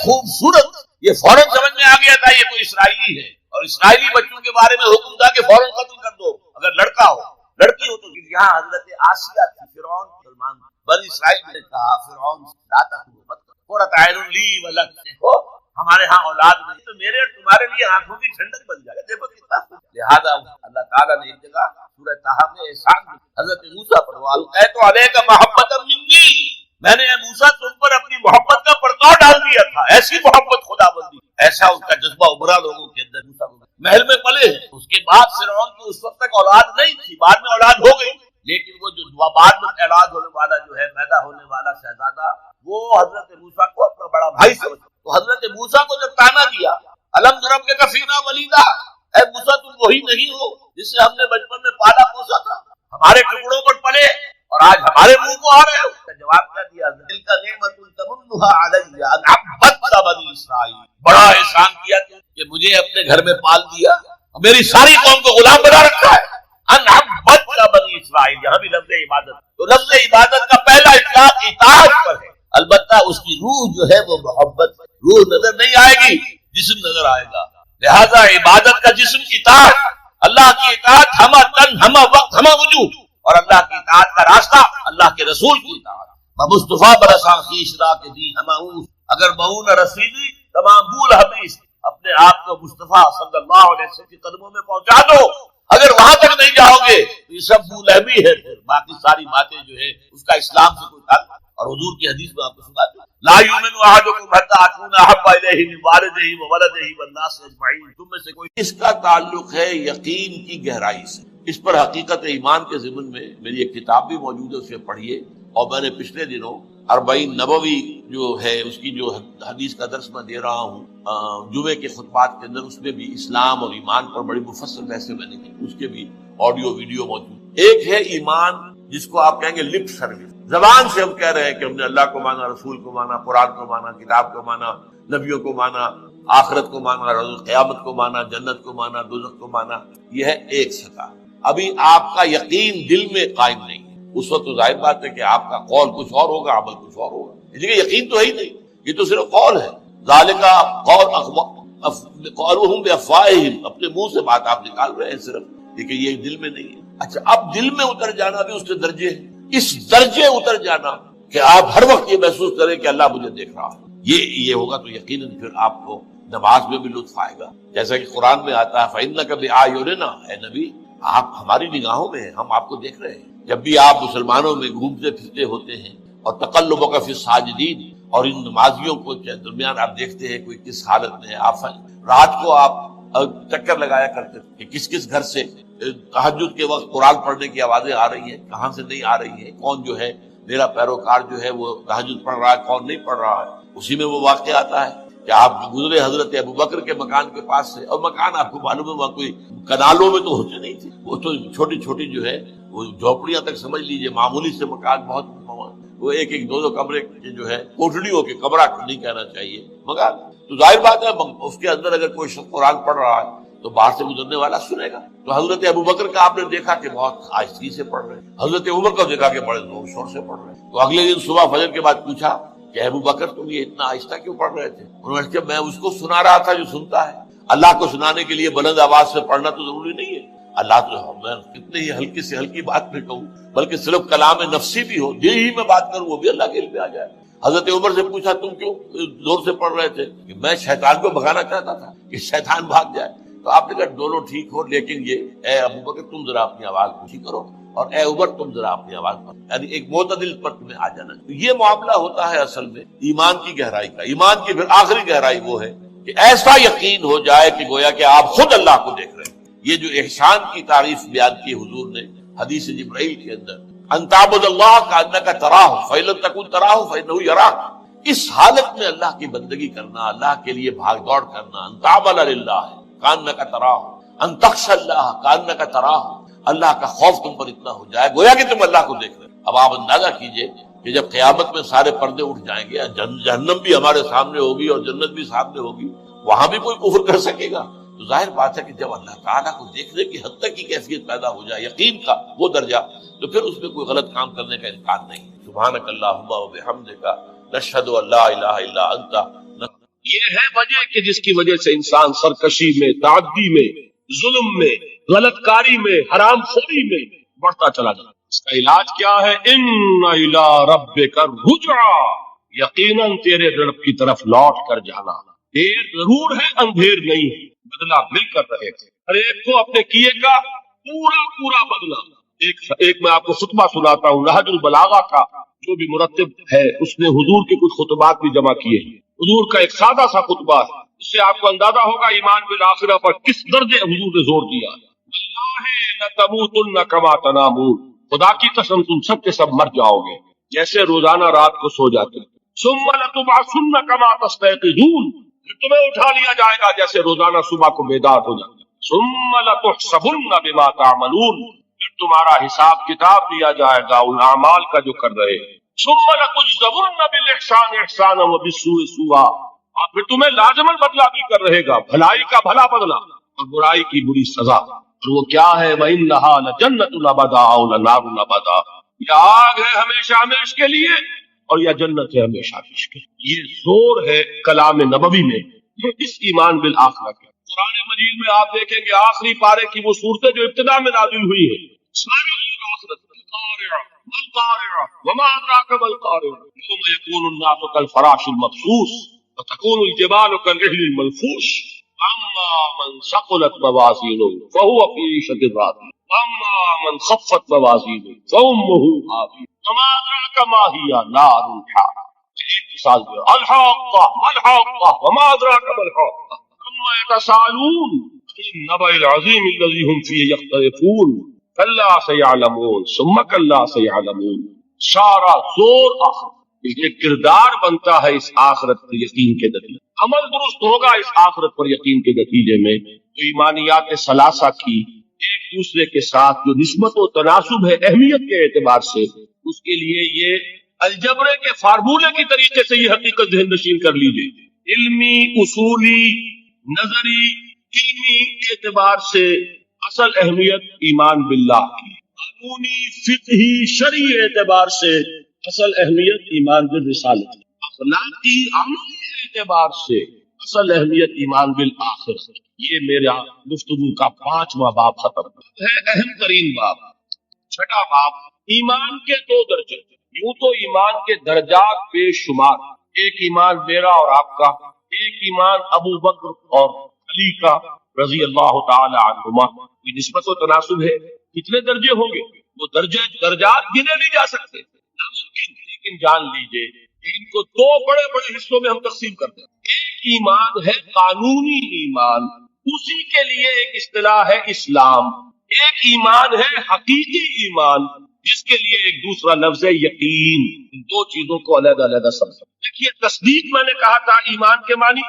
خوبصورت، یہ فوراً سمجھ میں آ گیا تھا یہ کوئی اسرائیلی ہے، اور اسرائیلی بچوں کے بارے میں حکم تھا کہ فوراً قتل کر دو اگر لڑکا ہو، لڑکی ہو تو یہاں حضرت آسیہ تھی، فرعون مسلمان بنی اسرائیل نے کہا فرعون لا تقتلوا مت قرۃ اعین لی ولک، دیکھو ہمارے ہاں اولاد نہیں تو میرے اور تمہارے لیے آنکھوں کی ٹھنڈک بن جائے، دیکھو کتنا خوب۔ لہذا اللہ تعالیٰ نے ایک جگہ سورہ طٰہٰ میں احسان حضرت موسیٰ پر وَأَلْقَيْتُ عَلَيْكَ مَحَبَّةً مِّنِّي، میں نے اے موسیٰ تم پر اپنی محبت کا پرتو ڈال دیا تھا، ایسی محبت خدا بندی، ایسا اس کا جذبہ ابھرا لوگوں کے اندر۔ موسیٰ کو محل میں پلے ہیں، اس کے بعد فرعون کی اس وقت تک اولاد نہیں تھی، بعد میں اولاد ہو گئی، لیکن وہ جو بعد میں اولاد ہونے والا جو ہے پیدا ہونے والا شہزادہ وہ حضرت موسیٰ کو اپنا بڑا بھائی سمجھا۔ تو حضرت موسیٰ کو جب تانا دیا الم نربک فینا ولیدا، اے موسیٰ تم وہی نہیں ہو جس سے ہم نے بچپن میں پالا پوسا تھا، ہمارے ٹکڑوں پر پلے اور آج ہمارے منہ کو آ رہے ہو؟ اس کا جواب کیا دیا؟ دل کا نعمت تمنها علی ان عبدت بنی اسرائیل، بڑا احسان کیا کہ مجھے اپنے گھر میں پال دیا، میری ساری قوم کو غلام بنا رکھا ہے۔ ان عبدت بنی اسرائیل، یہاں بھی لفظ عبادت، تو لفظ عبادت کا پہلا اطلاق اطاعت پر ہے، البتہ اس کی روح جو ہے وہ محبت، روح نظر نہیں آئے گی جسم نظر آئے گا، لہذا عبادت کا جسم اطاعت، اللہ کی اطاعت ہمہ تن ہمہ وقت ہمہ وجود، اور اللہ کی اطاعت کا راستہ اللہ کے رسول کی اطاعت۔ مصطفیٰ برساں خیش را کے دی ہمہ اگر بہو نہ رسیدی تمام بول حدیث، اپنے آپ کو مصطفیٰ صلی اللہ علیہ وسلم کے قدموں میں پہنچا دو، اگر وہاں تک نہیں جاؤ گے تو یہ سب بولہبی ہے، پھر باقی ساری باتیں جو ہے اس کا اسلام سے کوئی تعلق۔ اور حضور کی حدیث میں آپ کو سناتے ہیں لا یؤمن احدکم حتی اکون احب الیہ من والدہ وولدہ والناس اجمعین، تم میں سے کوئی، اس کا تعلق ہے یقین کی گہرائی سے۔ اس پر حقیقت ایمان کے ضمن میں میری ایک کتاب بھی موجود ہے، اسے پڑھیے، اور میں نے پچھلے دنوں 40 نبوی جو ہے اس کی جو حدیث کا درس میں دے رہا ہوں جمعے کے خطبات کے اندر، اس میں بھی اسلام اور ایمان پر بڑی مفصل بحثیں میں نے کی، اس کے بھی آڈیو ویڈیو موجود۔ ایک ہے ایمان جس کو آپ کہیں گے لپ سروس، زبان سے ہم کہہ رہے ہیں کہ ہم نے اللہ کو مانا، رسول کو مانا، قرآن کو مانا، کتاب کو مانا، نبیوں کو مانا، آخرت کو مانا، روز قیامت کو مانا، جنت کو مانا، دوزخ کو مانا، یہ ہے ایک سطح۔ ابھی آپ کا یقین دل میں قائم نہیں ہے، اس وقت تو ظاہر بات ہے کہ آپ کا قول کچھ اور ہوگا، عمل کچھ اور ہوگا، لیکن یقین تو ہے ہی نہیں، یہ تو صرف قول ہے۔ ذالک قولهم بافواہہم، اپنے منہ سے بات آپ نکال رہے ہیں صرف، لیکن یہ دل میں نہیں ہے۔ اچھا، اب دل میں اتر جانا بھی اس کے درجے ہیں، اس درجے اتر جانا کہ آپ ہر وقت یہ محسوس کریں کہ اللہ مجھے دیکھ رہا ہے، یہ ہوگا تو یقیناً پھر آپ کو نماز میں بھی لطف آئے گا، جیسا کہ قرآن میں آتا ہے فَإِنَّكَ بِأَعْيُنِنَا، اے نبی آپ ہماری نگاہوں میں ہیں، ہم آپ کو دیکھ رہے ہیں۔ جب بھی آپ مسلمانوں میں گھومتے پھرتے ہوتے ہیں اور تقلبک فی الساجدین، اور ان نمازیوں کو درمیان آپ دیکھتے ہیں کوئی کس حالت میں ہے، آپ رات کو آپ چکر لگایا کرتے کہ کس کس گھر سے تہجد کے وقت قرآن پڑھنے کی آوازیں آ رہی ہیں، کہاں سے نہیں آ رہی ہیں، کون جو ہے میرا پیروکار جو ہے وہ تہجد پڑھ رہا ہے، کون نہیں پڑھ رہا ہے۔ اسی میں وہ واقعہ آتا ہے کہ آپ گزرے حضرت ابوبکر کے مکان کے پاس سے، اور مکان آپ کو معلوم ہے وہاں کوئی کنالوں میں تو ہوتے نہیں تھے، وہ تو چھوٹی چھوٹی جو ہے وہ جھوپڑیاں تک سمجھ لیجئے، معمولی سے مکان، بہت وہ ایک ایک دو کمرے کے جو ہے کوٹڑیوں کے، کمرہ نہیں کہنا چاہیے مکان، تو ظاہر بات ہے اس کے اندر اگر کوئی شخص قرآن پڑھ رہا ہے تو باہر سے گزرنے والا سنے گا۔ تو حضرت ابوبکر کا آپ نے دیکھا کہ بہت آہستگی سے پڑھ رہے ہیں، حضرت عمر کو دیکھا کہ بڑے زور شور سے پڑھ رہے ہیں۔ تو اگلے دن صبح فجر کے بعد پوچھا کہ ابوبکر تم یہ اتنا آہستہ کیوں پڑھ رہے تھے؟ انہوں نے کہا میں اس کو سنا رہا تھا جو سنتا ہے، اللہ کو سنانے کے لیے بلند آواز سے پڑھنا تو ضروری نہیں ہے، اللہ تو میں کتنے ہی ہلکی سے ہلکی بات میں کہوں، بلکہ صرف کلام نفسی بھی ہو، دل ہی میں بات کروں، وہ بھی اللہ کے علم میں آ جائے۔ حضرت عمر سے پوچھا تم کیوں زور سے پڑھ رہے تھے؟ کہ میں شیطان کو بھگانا چاہتا تھا کہ شیطان بھاگ جائے۔ تو آپ نے کہا دونوں ٹھیک ہو، لیکن یہ اے ابوبکر تم ذرا اپنی آواز اونچی کرو، اور اے عمر تم ذرا اپنی آواز پر، یعنی ایک معتدل پر تمہیں آ جانا۔ تو یہ معاملہ ہوتا ہے اصل میں ایمان کی گہرائی کا۔ ایمان کی پھر آخری گہرائی وہ ہے کہ ایسا یقین ہو جائے کہ گویا کہ آپ خود اللہ کو دیکھ رہے ہیں۔ یہ جو احسان کی تعریف بیان کی حضور نے حدیث جبرائیل کے اندر، ان تعبد اللہ کانک تراہ فإن لم تکن تراہ فإنہ یراک، اس حالت میں اللہ کی بندگی کرنا، اللہ کے لیے بھاگ دوڑ کرنا، ان تعمل للہ کانک تراہ، ان تخشى اللہ کانک تراہ، اللہ کا خوف تم پر اتنا ہو جائے گویا کہ تم اللہ کو دیکھ رہے ہیں۔ اب آپ اندازہ کیجئے کہ جب قیامت میں سارے پردے اٹھ جائیں گے، جہنم بھی ہمارے سامنے ہوگی اور جنت بھی سامنے ہوگی، وہاں بھی کوئی کفر کر سکے گا؟ تو ظاہر بات ہے کہ جب اللہ تعالیٰ کو دیکھنے کی حد تک کی کیفیت پیدا ہو جائے، یقین کا وہ درجہ، تو پھر اس میں کوئی غلط کام کرنے کا امکان نہیں۔ سبحانک اللہم و بحمدک، نشہد ان لا الہ الا انت، یہ ہے وجہ کہ جس کی وجہ سے انسان سرکشی میں، تعدی میں، ظلم میں، غلط کاری میں، حرام خوری میں بڑھتا چلا جاتا۔ اس کا علاج کیا ہے؟ ان الی ربک الرجعی، یقیناً تیرے رب کی طرف لوٹ کر جانا۔ دیر ضرور ہے، اندھیر نہیں ہے، بدلہ مل کر رہے گا، ہر ایک کو اپنے کیے کا پورا پورا بدلہ۔ ایک میں آپ کو خطبہ سناتا ہوں، نہج البلاغہ کا جو بھی مرتب ہے اس نے حضور کے کچھ خطبات بھی جمع کیے ہیں۔ حضور کا ایک سادہ سا خطبہ ہے، اس سے آپ کو اندازہ ہوگا ایمان بالآخرہ پر کس درجے حضور نے زور دیا۔ واللہ لتموتن کما تنامون، خدا کی قسم تم سب کے سب مر جاؤ گے جیسے روزانہ رات کو سو جاتے ہیں۔ ثم لتبعثن کما تستيقظون، پھر تمہیں اٹھا لیا جائے گا جیسے روزانہ صبح کو بیدار ہو جاتے ہیں۔ ثم لتحسبن بما تعملون، پھر تمہارا حساب کتاب لیا جائے گا ان اعمال کا جو کر رہے ہیں۔ ثم لتجزون بالاحسان احسانا وبالسوء سوءا، اور پھر تمہیں لازماً بدلہ بھی کر رہے گا، بھلائی کا بھلا بدلہ اور برائی کی بری سزا۔ اور وہ کیا ہے؟ وَإِنَّهَا لَجَنَّةٌ أَبَدًا أَوْ لَنَارٌ أَبَدًا، یہ آگ ہے ہمیشہ ہمیش کے لیے اور یا جنت ہے ہمیشہ ہمیش کے لیے۔ یہ زور ہے کلام نبوی میں، یہ اس ایمان بالآخرہ کے۔ قرآن مجید میں آپ دیکھیں گے آخری پارے کی وہ صورتیں جو ابتدا میں نازل ہوئی ہیں، سارے لوگ آخرت القارعہ والقارعہ وما ادراک ما القارعہ یوم یکون الناس کالفراش المبثوث وتكون الجبال كالعهن المنفوش اما من ثقلت موازینہ فهو في عیشة راضیہ واما من خفت موازینہ فامہ ہاویہ وما ادراک ما هی نار حامیہ۔ ایک مثال دیا، الحاقہ ما الحاقہ وما ادراک ما الحاقہ اما يتساءلون عن النبأ العظیم الذی هم فیہ یختلفون کلا سیعلمون ثم کلا سیعلمون۔ سارا زور آخرت، اس لیے کردار بنتا ہے اس آخرت پر یقین کے نتیجے، عمل درست ہوگا اس آخرت پر یقین کے نتیجے میں۔ تو ایمانیات ثلاثہ کی ایک دوسرے کے ساتھ جو نسبت و تناسب ہے اہمیت کے اعتبار سے، اس کے لیے یہ الجبرے کے فارمولے کی طریقے سے یہ حقیقت ذہن نشین کر لیجیے۔ علمی، اصولی، نظری، علمی اعتبار سے اصل اہمیت ایمان باللہ کی، قانونی، فقہی، شرعی اعتبار سے اصل اہمیت ایمان بالرسالت کی، اخلاقی، عملی اعتبار سے اصل اہمیت ایمان بالآخرہ۔ یہ میرا گفتگو کا 5واں باب ختم ہے، اہم ترین باب۔ چھٹا باب، ایمان کے 2 درجے۔ یوں تو ایمان کے درجات بے شمار، ایک ایمان میرا اور آپ کا، ایک ایمان ابو بکر اور علی کا رضی اللہ تعالی عنہما، یہ نسبت و تناسب ہے۔ کتنے درجے ہوں گے؟ وہ درجات گنے نہیں جا سکتے، ناممکن، لیکن جان لیجئے کہ ان کو 2 بڑے بڑے حصوں میں ہم تقسیم کرتے ہیں۔ ایک ایمان ہے قانونی ایمان، اسی کے لیے ایک اصطلاح ہے اسلام۔ ایک ایمان ہے حقیقی ایمان، جس کے لیے ایک دوسرا لفظ ہے یقین۔ ان 2 چیزوں کو علیحدہ علیحدہ سمجھو۔ دیکھیے، تصدیق میں نے کہا تھا ایمان کے معنی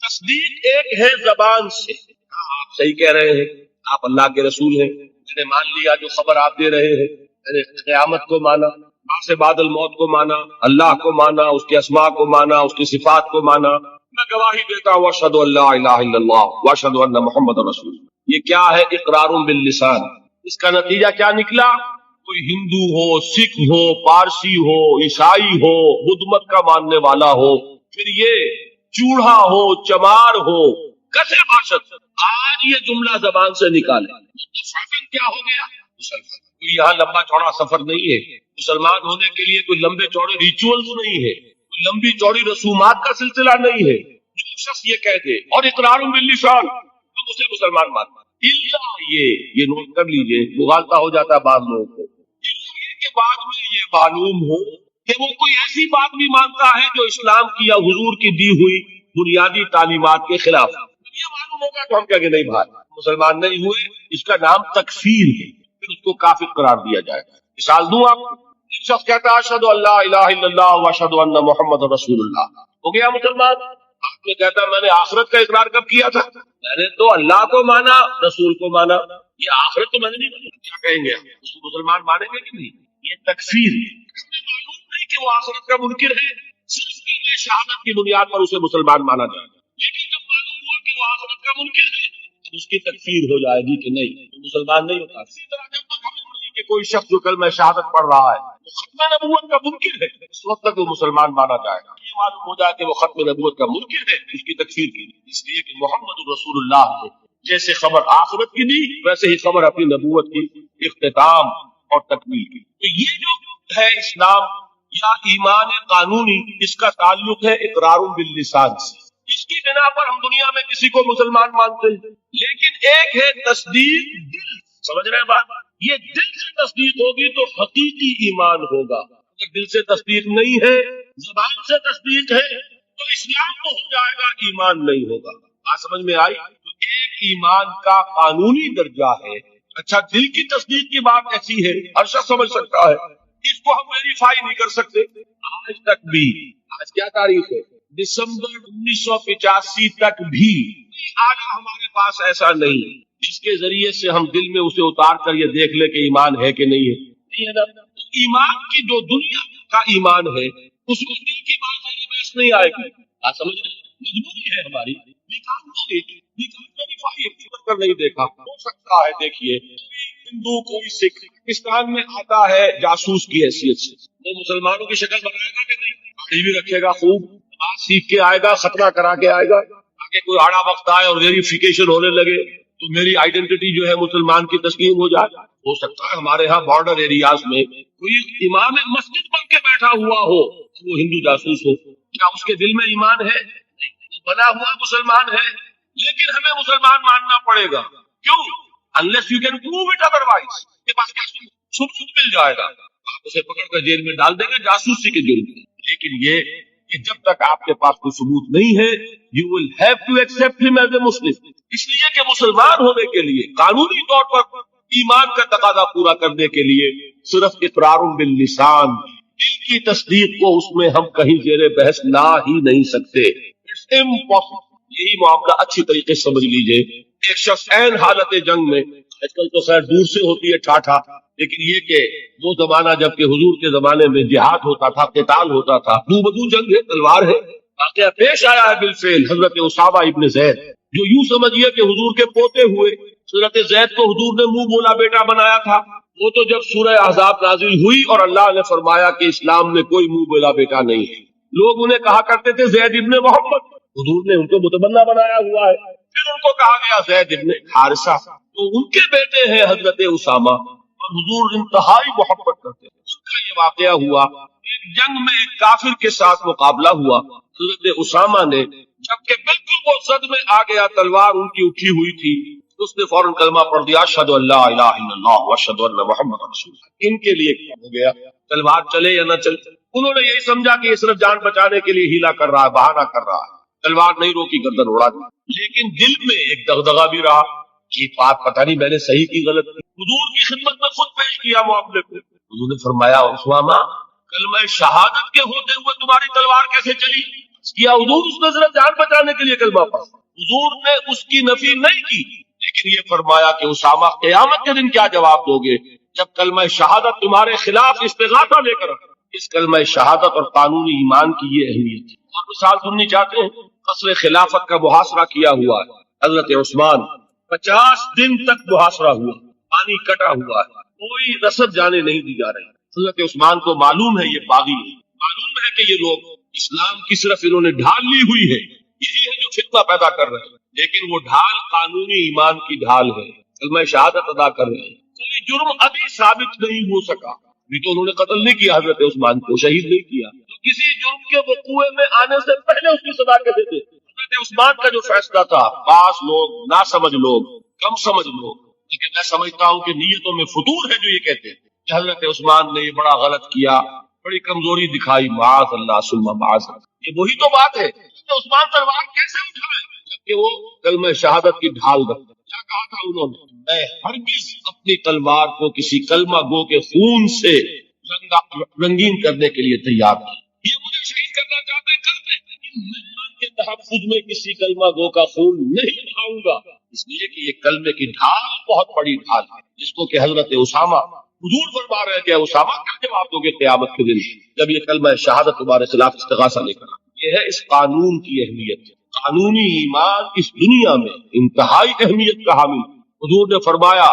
تصدیق ایک ہے زبان سے، آپ صحیح کہہ رہے ہیں، آپ اللہ کے رسول ہیں، میں نے مان لیا جو خبر آپ دے رہے ہیں، میں نے قیامت کو مانا، بعد بعد الموت کو مانا، اللہ کو مانا، اس کے اسماء کو مانا، اس کی صفات کو مانا، میں گواہی دیتا ہوں اشہد ان لا الہ الا اللہ واشہد ان محمد رسول اللہ۔ یہ کیا ہے؟ اقرار باللسان۔ اس کا نتیجہ کیا نکلا؟ کوئی ہندو ہو، سکھ ہو، پارسی ہو، عیسائی ہو، بدھ مت کا ماننے والا ہو، پھر یہ چوڑا ہو، چمار ہو، کسے باشد، آج یہ جملہ زبان سے نکالے، متفقاً کیا ہو گیا؟ مسلمان۔ کوئی یہاں لمبا چوڑا سفر نہیں ہے، مسلمان ہونے کے لیے کوئی لمبے چوڑے ریچولز نہیں ہے، کوئی لمبی چوڑی رسومات کا سلسلہ نہیں ہے۔ جو شخص یہ کہہ دے اور اقرار باللسان، ہم اسے مسلمان مانتے ہیں، الا یہ نوٹ کر لیجئے، مغالطہ ہو جاتا ہے بعض لوگوں کو، الا یہ کہ بعد میں یہ معلوم ہو کہ وہ کوئی ایسی بات بھی مانتا ہے جو اسلام کی یا حضور کی دی ہوئی بنیادی تعلیمات کے خلاف، یہ معلوم ہوگا تو ہم کہیں گے نہیں بھائی مسلمان نہیں ہوئے، اس کا نام تکفیر ہے، پھر اس کو کافر قرار دیا جائے گا۔ مثال دوں آپ کو، ایک شخص کہتا ہے اشہد ان لا الہ الا اللہ واشہد ان محمد رسول اللہ، ہو گیا مسلمان۔ آپ نے کہتا میں نے آخرت کا اقرار کب کیا تھا؟ میں نے تو اللہ کو مانا، رسول کو مانا، یہ آخرت تو میں نے نہیں مانی۔ کیا کہیں گے اس کو مسلمان مانیں گے کہ نہیں؟ یہ تکفیر ہے۔ ہمیں معلوم نہیں کہ وہ آخرت کا منکر ہے، صرف کلمہ شہادت کی بنیاد پر اسے مسلمان مانا جائے گا، لیکن جب معلوم ہوا کہ وہ آخرت کا منکر ہے تو اس کی تکفیر ہو جائے گی کہ نہیں، تو مسلمان نہیں ہوتا۔ اسی طرح جب تک ہمیں نہیں کہ کوئی شخص جو کلمہ شہادت پڑھ رہا ہے ختم نبوت کا منکر ہے، اس وقت تک وہ مسلمان مانا جائے گا۔ یہ معلوم ہو جائے کہ وہ ختم نبوت کا منکر ہے، اس کی تکفیر کی، اس لیے کہ محمد رسول اللہ نے جیسے خبر آخرت کی دی ویسے ہی خبر اپنی نبوت کی اختتام اور تکمیل کی۔ تو یہ جو ہے اسلام یا ایمان قانونی، اس کا تعلق ہے اقرار باللسان سے، اس کی بنا پر ہم دنیا میں کسی کو مسلمان مانتے ہیں، لیکن ایک ہے تصدیق دل، سمجھ رہے ہیں بات؟ یہ دل سے تصدیق ہوگی تو حقیقی ایمان ہوگا، اگر دل سے تصدیق نہیں ہے، زبان سے تصدیق ہے تو اسلام تو ہو جائے گا، ایمان نہیں ہوگا۔ بات سمجھ میں آئی؟ تو ایک ایمان کا قانونی درجہ ہے۔ اچھا، دل کی تصدیق کی بات ایسی ہے، ہر شخص سمجھ سکتا ہے، اس کو ہم ویریفائی نہیں کر سکتے۔ آج تک بھی، آج کیا تاریخ ہے؟ دسمبر 1985 تک بھی آنا ہمارے پاس ایسا نہیں جس کے ذریعے سے ہم دل میں اسے اتار کر یہ دیکھ لے کہ ایمان ہے کہ نہیں ہے، نہیں ہے نا؟ تو ایمان کی جو دنیا کا ایمان ہے اس میں دل کی بات ہے، بحث نہیں آئے گی۔ آپ سمجھ رہے ہیں؟ مجبوری ہے ہماری، کر نہیں دیکھا ہو سکتا ہے۔ دیکھیے، کوئی ہندو کوئی سکھ پاکستان میں آتا ہے جاسوس کی حیثیت سے، وہ مسلمانوں کی شکل بنائے گا کہ نہیں؟ داڑھی بھی رکھے گا، خوب بات سیکھ کے آئے گا، خطرہ کرا کے آئے گا، تاکہ کوئی آڑا وقت آئے اور ویریفیکیشن ہونے لگے تو میری آئیڈینٹی جو ہے مسلمان کی تسلیم ہو جائے۔ ہو سکتا ہے ہمارے ہاں بارڈر ایریاز میں کوئی امام مسجد بن کے بیٹھا ہوا ہو، وہ ہندو جاسوس ہو، کیا اس کے دل میں ایمان ہے؟ نہیں، وہ بنا ہوا مسلمان ہے، لیکن ہمیں مسلمان ماننا پڑے گا۔ کیوں؟ unless you can prove it otherwise، کے پاس کیا ثبوت مل جائے گا، آپ اسے پکڑ کر جیل میں ڈال دیں گے جاسوسی کے جرم میں۔ لیکن یہ کہ جب تک آپ کے پاس کوئی ثبوت نہیں ہے، you will have to accept him as a Muslim۔ اس لیے کہ مسلمان ہونے کے لیے قانونی طور پر ایمان کا تقاضا پورا کرنے کے لیے صرف اقرار باللسان، دل کی تصدیق کو اس میں ہم کہیں زیر بحث لا ہی نہیں سکتے۔ It's impossible۔ یہی معاملہ اچھی طریقے سے سمجھ لیجئے۔ ایک شخص عین حالت جنگ میں، آج کل تو خیر دور سے ہوتی ہے ٹھاٹھا، لیکن یہ کہ وہ زمانہ جب کہ حضور کے زمانے میں جہاد ہوتا تھا، قتال ہوتا تھا، دو بدو جنگ ہے، تلوار ہے، واقعہ پیش آیا ہے بالفعل حضرت اسامہ ابن زید، جو یوں سمجھیے کہ حضور کے پوتے ہوئے۔ حضرت زید کو حضور نے منہ بولا بیٹا بنایا تھا، وہ تو جب سورہ احزاب نازل ہوئی اور اللہ نے فرمایا کہ اسلام میں کوئی منہ بولا بیٹا نہیں ہے، لوگ انہیں کہا کرتے تھے زید ابن محمد، حضور نے ان کو متبنہ بنایا ہوا ہے، پھر ان کو کہا گیا زید ابن حارثہ، تو ان کے بیٹے ہیں حضرت اسامہ، اور حضور انتہائی محبت کرتے ہیں۔ ان کا یہ واقعہ ہوا، ایک جنگ میں ایک کافر کے ساتھ مقابلہ ہوا، حضرت اسامہ نے جبکہ بالکل وہ صد میں آ گیا، تلوار ان کی اٹھی ہوئی تھی، اس نے فوراً کلمہ پڑھ دیا، اشہد ان لا الہ الا اللہ واشہد ان محمد رسول اللہ۔ ان کے لیے کیا ہو گیا، تلوار چلے یا نہ چلے، انہوں نے یہی سمجھا کہ یہ صرف جان بچانے کے لیے ہیلا کر رہا ہے، بہانہ کر رہا ہے، تلوار نہیں روکی، گردن اڑا دی، لیکن دل میں ایک دغدغہ بھی رہا، یہ بات پتہ نہیں میں نے صحیح کی غلط کی۔ حضور کی خدمت میں خود پیش کیا معاملے کو، حضور نے فرمایا اسامہ کلمہ شہادت کے ہوتے ہوئے تمہاری تلوار کیسے چلی؟ کیا حضور اس نے صرف جان بچانے کے لیے کلمہ پڑھا، حضور نے اس کی نفی نہیں کی، لیکن یہ فرمایا کہ اسامہ قیامت کے دن کیا جواب دو گے جب کلمہ شہادت تمہارے خلاف استغاثہ لے کر۔ اس کلمہ شہادت اور قانونی ایمان کی یہ اہمیت ہے۔ اور مثال سننی چاہتے ہیں؟ قصر خلافت کا محاصرہ کیا ہوا ہے، حضرت عثمان 50 دن تک محاصرہ ہوا، پانی کٹا ہوا ہے، کوئی رسد جانے نہیں دی جا رہی۔ حضرت عثمان کو معلوم ہے یہ باغی ہے، معلوم ہے کہ یہ لوگ اسلام کی صرف انہوں نے ڈھال لی ہوئی ہے، یہی ہے جو فتنہ پیدا کر رہے ہیں، لیکن وہ ڈھال قانونی ایمان کی ڈھال ہے، کلمہ شہادت ادا کر رہے ہیں، کوئی جرم ابھی ثابت نہیں ہو سکا، ابھی تو انہوں نے قتل نہیں کیا حضرت عثمان کو، شہید نہیں کیا، تو کسی جرم کے وقوع میں آنے سے پہلے اس کی سزا کیسے دے؟ حضرت عثمان کا جو فیصلہ تھا، بعض لوگ ناسمجھ لوگ، کم سمجھ لوگ، لیکن میں سمجھتا ہوں کہ نیتوں میں فتور ہے جو یہ کہتے ہیں کہ حضرت عثمان نے یہ بڑا غلط کیا، بڑی کمزوری دکھائی، معاذ اللہ ثم معاذ اللہ۔ یہ وہی تو بات ہے کہ عثمان تلوار کیسے اٹھائے جبکہ وہ کلمہ شہادت کی ڈھال رکھتے۔ کیا کہا تھا انہوں نے؟ میں ہرگز اپنی تلوار کو کسی کلمہ گو کے خون سے رنگین کرنے کے لیے تیار نہیں۔ یہ مجھے شہید کرنا چاہتے ہیں کرتے، لیکن میں ایمان کے تحفظ میں کسی کلمہ گو کا خون نہیں بہاؤں گا، اس لیے کہ یہ کلمے کی ڈھال بہت بڑی ڈھال ہے، جس کو کہ حضرت اسامہ، حضور فرما رہے کہ اسامہ کیا جواب دو گے قیامت کے دن جب یہ کلمہ شہادت تمہارے خلاف استغاثہ لے کر۔ یہ ہے اس قانون کی اہمیت، قانونی ایمان اس دنیا میں انتہائی اہمیت کا حامل۔ حضور نے فرمایا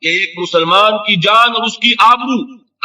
کہ ایک مسلمان کی جان اور اس کی آبرو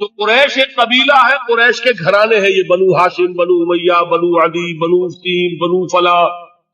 تو قریش ایک قبیلہ ہے، قریش کے گھرانے ہیں، یہ بنو ہاشم، بنو امیہ، بنو عدی، بنو تیم، بنو فلاں.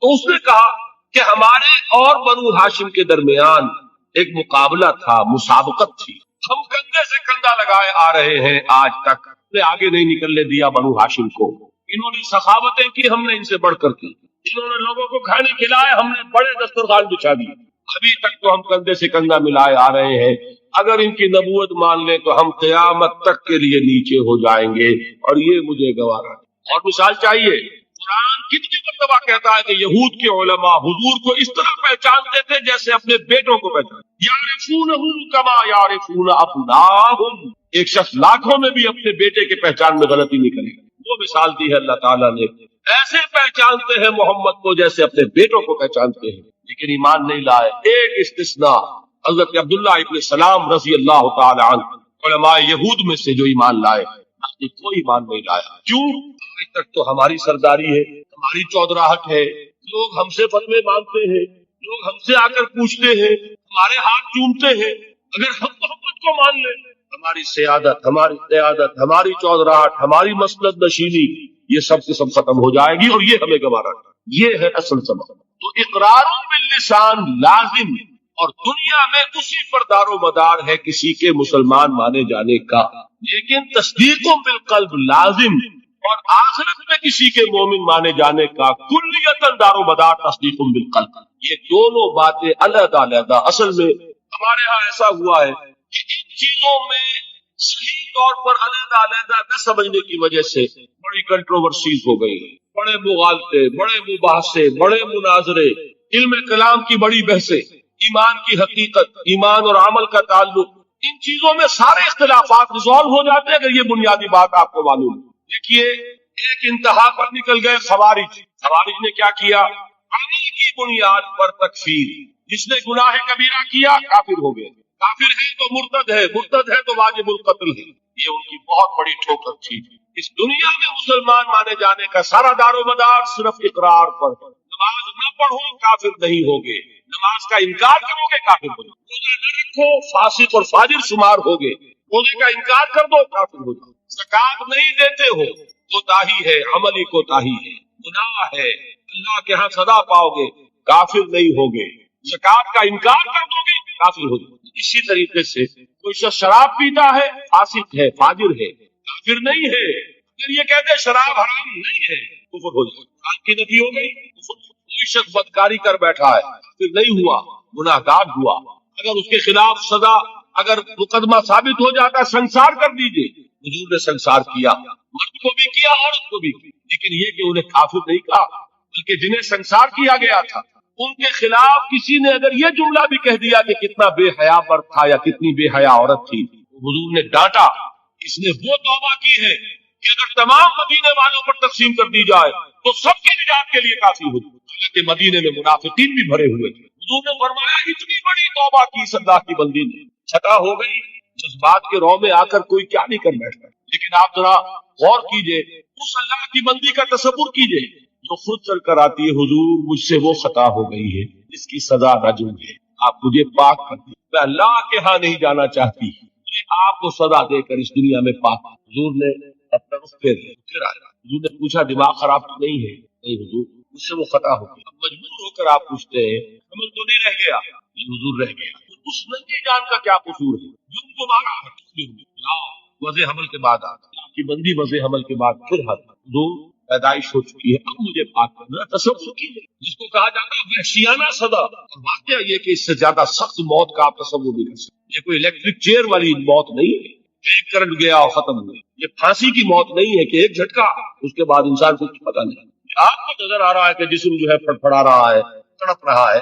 تو اس نے کہا کہ ہمارے اور بنو ہاشم کے درمیان ایک مقابلہ تھا، مسابقت تھی، ہم کندھے سے کندھا لگائے آ رہے ہیں آج تک، نے آگے نہیں نکلنے دیا بنو ہاشم کو. انہوں نے سخاوتیں کی، ہم نے ان سے بڑھ کر کی. انہوں نے لوگوں کو کھانے کھلائے، ہم نے بڑے دسترخوان بچھا دی. ابھی تک تو ہم کندھے سے کندھا ملائے آ رہے ہیں. اگر ان کی نبوت مان لیں تو ہم قیامت تک کے لیے نیچے ہو جائیں گے، اور یہ مجھے گوارا. اور مثال چاہیے، قرآن کتنی مرتبہ کہتا ہے کہ یہود کے علماء حضور کو اس طرح پہچانتے تھے جیسے اپنے بیٹوں کو پہچانتے. یعرفونہ کما یعرفون ابناءہم. ایک شخص لاکھوں میں بھی اپنے بیٹے کے پہچان میں غلطی نہیں کرے گا. وہ مثال دی ہے اللہ تعالیٰ نے، ایسے پہچانتے ہیں محمد کو جیسے اپنے بیٹوں کو پہچانتے ہیں، لیکن ایمان نہیں لائے. ایک استثناء، حضرت عبداللہ ابن سلام رضی اللہ تعالی عنہ، علماء یہود میں سے جو ایمان لائے، باقی کوئی ایمان نہیں لایا. کیوں؟ آج تک تو ہماری سرداری ہے، ہماری چودراہٹ ہے، لوگ ہم سے فتوے مانگتے ہیں، لوگ ہم سے آ کر پوچھتے ہیں، ہمارے ہاتھ چومتے ہیں. اگر ہم محمد کو مان لیں، ہماری سیادت، ہماری قیادت، ہماری چودراہٹ، ہماری مسند نشینی، یہ سب سے سب ختم ہو جائے گی، اور یہ ہمیں گوارا. یہ ہے اصل سبب. تو اقرار باللسان لازم، اور دنیا میں اسی پر دار و مدار ہے کسی کے مسلمان مانے جانے کا. لیکن تصدیق بالقلب لازم، اور آخرت میں کسی کے مومن مانے جانے کا کلیتاً دار و مدار تصدیق بالقلب. یہ دونوں باتیں علیحدہ علیحدہ. اصل میں ہمارے ہاں ایسا ہوا ہے کہ ان چیزوں میں صحیح طور پر علیحدہ علیحدہ نہ سمجھنے کی وجہ سے بڑی کنٹروورسیز ہو گئی، بڑے مغالطے، بڑے مباحثے، بڑے مناظرے، علم کلام کی بڑی بحثیں، ایمان کی حقیقت، ایمان اور عمل کا تعلق، ان چیزوں میں سارے اختلافات ریزالو ہو جاتے ہیں اگر یہ بنیادی بات آپ کو معلوم ہے. دیکھیے، ایک انتہا پر نکل گئے خوارج. خوارج نے کیا کیا؟ عمل کی بنیاد پر تکفیر. جس نے گناہ کبیرہ کیا کافر ہو گئے، کافر ہے تو مرتد ہے، مرتد ہے تو واجب القتل ہے. یہ ان کی بہت بڑی ٹھوکر تھی. اس دنیا میں مسلمان مانے جانے کا سارا دار و مدار صرف اقرار پر. نماز نہ پڑھو کافر نہیں ہوگے، نماز کا انکار کرو گے کافر ہو جاؤ، روزہ نہ رکھو فاسق اور فاجر شمار ہوگے، روزے کا انکار کر دو کافر ہو جاؤ، زکات نہیں دیتے ہو کوتاہی ہے، عملی کوتاہی ہے، گناہ ہے، اللہ کے ہاں سزا پاؤ گے، کافر نہیں ہوگے. زکات کا انکار کر دو گے کافر ہو جاؤ. اسی طریقے سے کوئی شخص شراب پیتا ہے، فاسق ہے، فاجر ہے، کافر نہیں ہے. اگر یہ کہتے شراب حرام نہیں ہے، کفر ہو جائے. آج کی نفی ہو گئی. کوئی شخص بدکاری کر بیٹھا ہے، کافر نہیں ہوا، گناہگار ہوا. اگر اس کے خلاف سزا، اگر مقدمہ ثابت ہو جاتا سنسار کر دیجئے. حضور نے سنسار کیا، مرد کو بھی کیا، عورت کو بھی کیا. لیکن یہ کہ انہیں کافر نہیں کہا، بلکہ جنہیں سنسار کیا گیا تھا ان کے خلاف کسی نے اگر یہ جملہ بھی کہہ دیا کہ کتنا بے حیا مرد تھا یا کتنی بے حیا عورت تھی، حضور نے ڈانٹا. اس نے وہ توبہ کی ہے کہ اگر تمام مدینے والوں پر تقسیم کر دی جائے تو سب کی نجات کے لیے کافی ہوتی. حالانکہ مدینے میں منافقین بھی بھرے ہوئے تھے. حضور نے فرمایا اتنی بڑی توبہ کی اس اللہ کی بندی نے، چھٹا ہو گئی. جذبات کے رو میں آ کر کوئی کیا نہیں کر بیٹھتا. لیکن آپ ذرا غور کیجئے، اس اللہ کی بندی کا تصور کیجئے جو خود چل کر آتی ہے، حضور مجھ سے وہ خطا ہو گئی ہے جس کی سزا رجم ہے، آپ مجھے پاک کر دیں، میں اللہ کے ہاں نہیں جانا چاہتی، آپ کو سزا دے کر اس دنیا میں پاک. حضور نے اپنا رخ پھر آیا. حضور نے پوچھا دماغ خراب تو نہیں ہے؟ نہیں حضور، مجھ سے وہ خطا ہو گئی. اب مجبور ہو کر آپ پوچھتے ہیں عمل تو نہیں رہ گیا؟ یہ حضور رہ گیا. تو اس ننگی جان کا کیا قصور ہے؟ جن کو مارا وضع حمل کے بعد اللہ کی بندی وضع حمل کے بعد پھر حضور پیدائش ہو چکی ہے، اب مجھے پاک کرنا. تصور کیجیے جس کو کہا جاتا ہے وحشیانہ سزا. اور واقعہ یہ کہ اس سے زیادہ سخت موت کا آپ تصور نہیں کر سکتے. یہ کوئی الیکٹرک چیئر والی موت نہیں ہے، ایک کرنٹ گیا اور ختم ہو گیا. یہ پھانسی کی موت نہیں ہے کہ ایک جھٹکا اس کے بعد انسان کو کچھ پتا نہیں. آپ کو نظر آ رہا ہے کہ جسم جو ہے پڑپڑا رہا ہے، تڑپ رہا ہے،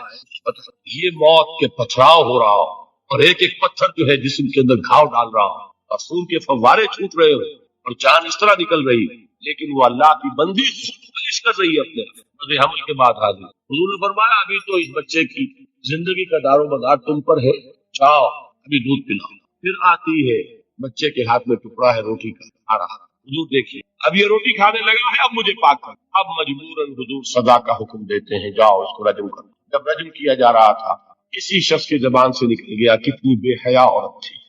یہ موت کے پتھراؤ ہو رہا ہو، اور ایک ایک پتھر جو ہے جسم کے اندر گھاؤ ڈال رہا ہو، اور خون کے فوارے چھوٹ رہے ہو، اور جان اس طرح نکل رہی ہے، لیکن وہ اللہ کی بندی خود پیش کر رہی ہے اپنے وضع حمل کے بعد حاضر. حضور نے فرمایا ابھی تو اس بچے کی زندگی کا دار و مدار تم پر ہے، جاؤ ابھی دودھ پلاؤ. پھر آتی ہے بچے کے ہاتھ میں ٹکڑا ہے روٹی کا، آ رہا. حضور دیکھیے اب یہ روٹی کھانے لگا ہے، اب مجھے پاک کر. اب مجبوراً حضور سزا کا حکم دیتے ہیں، جاؤ اس کو رجم کرو. جب رجم کیا جا رہا تھا کسی شخص کی زبان سے نکل گیا کتنی بے حیا عورت تھی.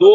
2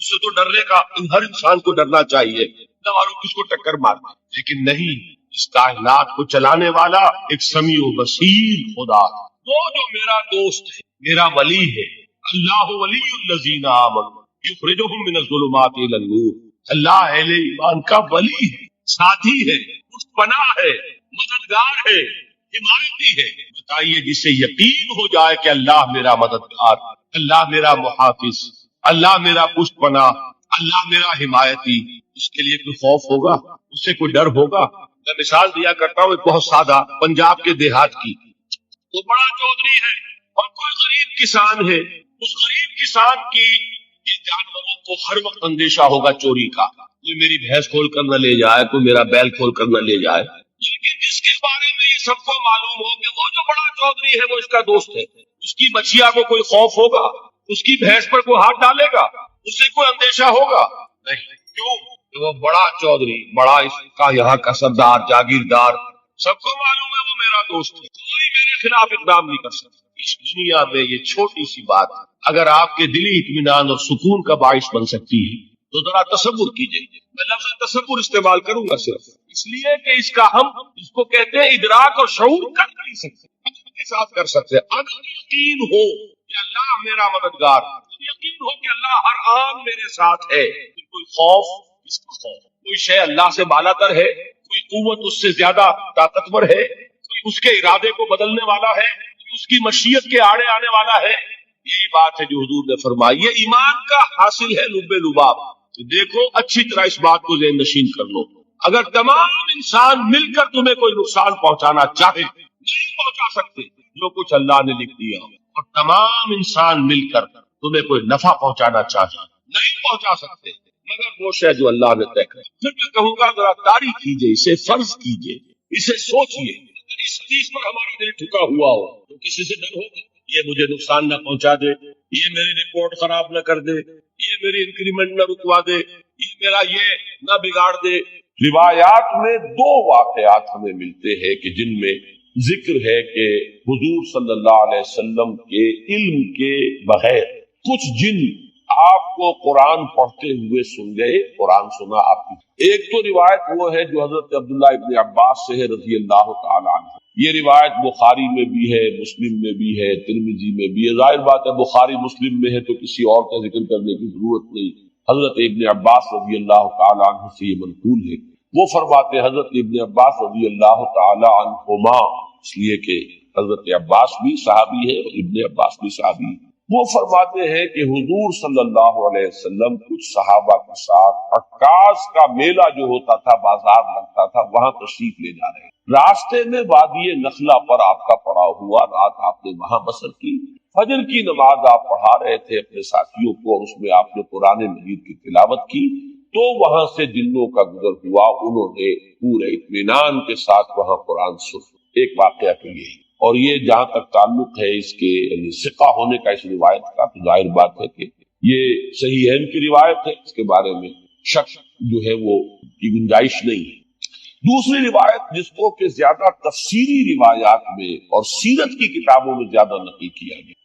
اس سے تو ڈرنے کا ہر انسان کو ڈرنا چاہیے، نہ معلوم کس کو ٹکر مارنا، لیکن نہیں، اس کائنات کو چلانے والا ایک سمیع و بصیر خدا، وہ جو میرا دوست ہے، میرا ولی ہے، اللہ ولی الذین آمنوا یخرجہم من الظلمات الی النور، اللہ اہل ایمان کا ولی ہے، ساتھی ہے، پشت پناہ ہے، مددگار ہے، حمایتی ہے۔ بتائیے جسے یقین ہو جائے کہ اللہ میرا مددگار، اللہ میرا محافظ، اللہ میرا پشت پناہ، اللہ میرا حمایتی، اس کے لیے کوئی خوف ہوگا؟ اس سے کوئی ڈر ہوگا؟ میں مثال دیا کرتا ہوں ایک بہت سادہ، پنجاب کے دیہات کی۔ وہ بڑا چودھری ہے اور کوئی غریب کسان ہے، اس غریب کسان کی یہ جانوروں کو ہر وقت اندیشہ ہوگا چوری کا، کوئی میری بھینس کھول کر نہ لے جائے، کوئی میرا بیل کھول کر نہ لے جائے۔ لیکن جس کے بارے میں یہ سب کو معلوم ہو کہ وہ جو بڑا چودھری ہے وہ اس کا دوست ہے، اس کی بچیا کو کوئی خوف ہوگا؟ اس کی بھینس پر کوئی ہاتھ ڈالے گا؟ اس سے کوئی اندیشہ ہوگا؟ نہیں۔ کیوں؟ کہ وہ بڑا چودھری، بڑا اس کا یہاں کا سردار، جاگیردار، سب کو معلوم ہے وہ میرا دوست ہے، کوئی میرے خلاف اقدام نہیں کر سکتا۔ اس دنیا میں یہ چھوٹی سی بات اگر آپ کے دلی اطمینان اور سکون کا باعث بن سکتی ہے تو ذرا تصور کیجئے۔ میں لفظ تصور استعمال کروں گا صرف اس لیے کہ اس کا ہم اس کو کہتے ہیں ادراک اور شعور کر نہیں سکتے، عقل کے ساتھ کر سکتے۔ اگر یقین ہو کہ اللہ میرا مددگار، یقین ہو کہ اللہ ہر آن میرے ساتھ ہے، پھر کوئی خوف، اس کا خوف، کوئی شے اللہ سے بالا تر ہے، کوئی قوت اس سے زیادہ طاقتور ہے، کوئی اس کے ارادے کو بدلنے والا ہے، کوئی اس کی مشیت کے آڑے آنے والا ہے؟ یہی بات ہے جو حضور نے فرمائی، یہ ایمان کا حاصل ہے لب لباب۔ دیکھو اچھی طرح اس بات کو ذہن نشین کر لو، اگر تمام انسان مل کر تمہیں کوئی نقصان پہنچانا چاہے نہیں پہنچا سکتے جو کچھ اللہ نے لکھ دیا، اور تمام انسان مل کر تمہیں کوئی نفع پہنچانا چاہے نہیں پہنچا سکتے مگر وہ شے جو اللہ نے طے کر۔ پھر میں کہوں گا ذرا تاریخ کیجئے، اسے فرض کیجئے، اسے سوچئے، اگر اس حدیث پر ہمارا دل ٹھکا ہوا ہو تو کسی سے ڈر ہوگا؟ یہ مجھے نقصان نہ پہنچا دے، یہ میری رپورٹ خراب نہ کر دے، یہ میری انکریمنٹ نہ رکوا دے، یہ میرا یہ نہ بگاڑ دے۔ روایات میں دو واقعات ہمیں ملتے ہیں کہ جن میں ذکر ہے کہ حضور صلی اللہ علیہ وسلم کے علم کے بغیر کچھ جن آپ کو قرآن پڑھتے ہوئے سن گئے، قرآن سنا آپ کی۔ ایک تو روایت وہ ہے جو حضرت عبداللہ ابن عباس سے ہے رضی اللہ تعالیٰ عنہ، یہ روایت بخاری میں بھی ہے، مسلم میں بھی ہے، ترمذی میں بھی ہے۔ ظاہر بات ہے بخاری مسلم میں ہے تو کسی اور کا ذکر کرنے کی ضرورت نہیں، حضرت ابن عباس رضی اللہ تعالیٰ عنہ سے یہ منقول ہے۔ وہ فرماتے حضرت ابن عباس رضی اللہ تعالیٰ عنہما، اس لیے کہ حضرت عباس بھی صحابی ہے اور ابن عباس بھی صحابی ہے، وہ فرماتے ہیں کہ حضور صلی اللہ علیہ وسلم کچھ صحابہ کے ساتھ عکاظ کا میلہ جو ہوتا تھا، بازار لگتا تھا، وہاں تشریف لے جا رہے ہیں۔ راستے میں وادی نخلا پر آپ کا پڑاؤ ہوا، رات آپ نے وہاں بسر کی، فجر کی نماز آپ پڑھا رہے تھے اپنے ساتھیوں کو اور اس میں آپ نے قرآن مجید کی تلاوت کی، تو وہاں سے جنوں کا گزر ہوا، انہوں نے پورے اطمینان کے ساتھ وہاں قرآن سنا۔ ایک واقعہ تو یہی، اور یہ جہاں تک تعلق ہے اس کے یعنی ثقہ ہونے کا اس روایت کا، تو ظاہر بات ہے کہ یہ صحیحین کی روایت ہے، اس کے بارے میں شک جو ہے وہ کی گنجائش نہیں ہے۔ دوسری روایت جس کو کہ زیادہ تفسیری روایات میں اور سیرت کی کتابوں میں زیادہ نقل کیا گیا،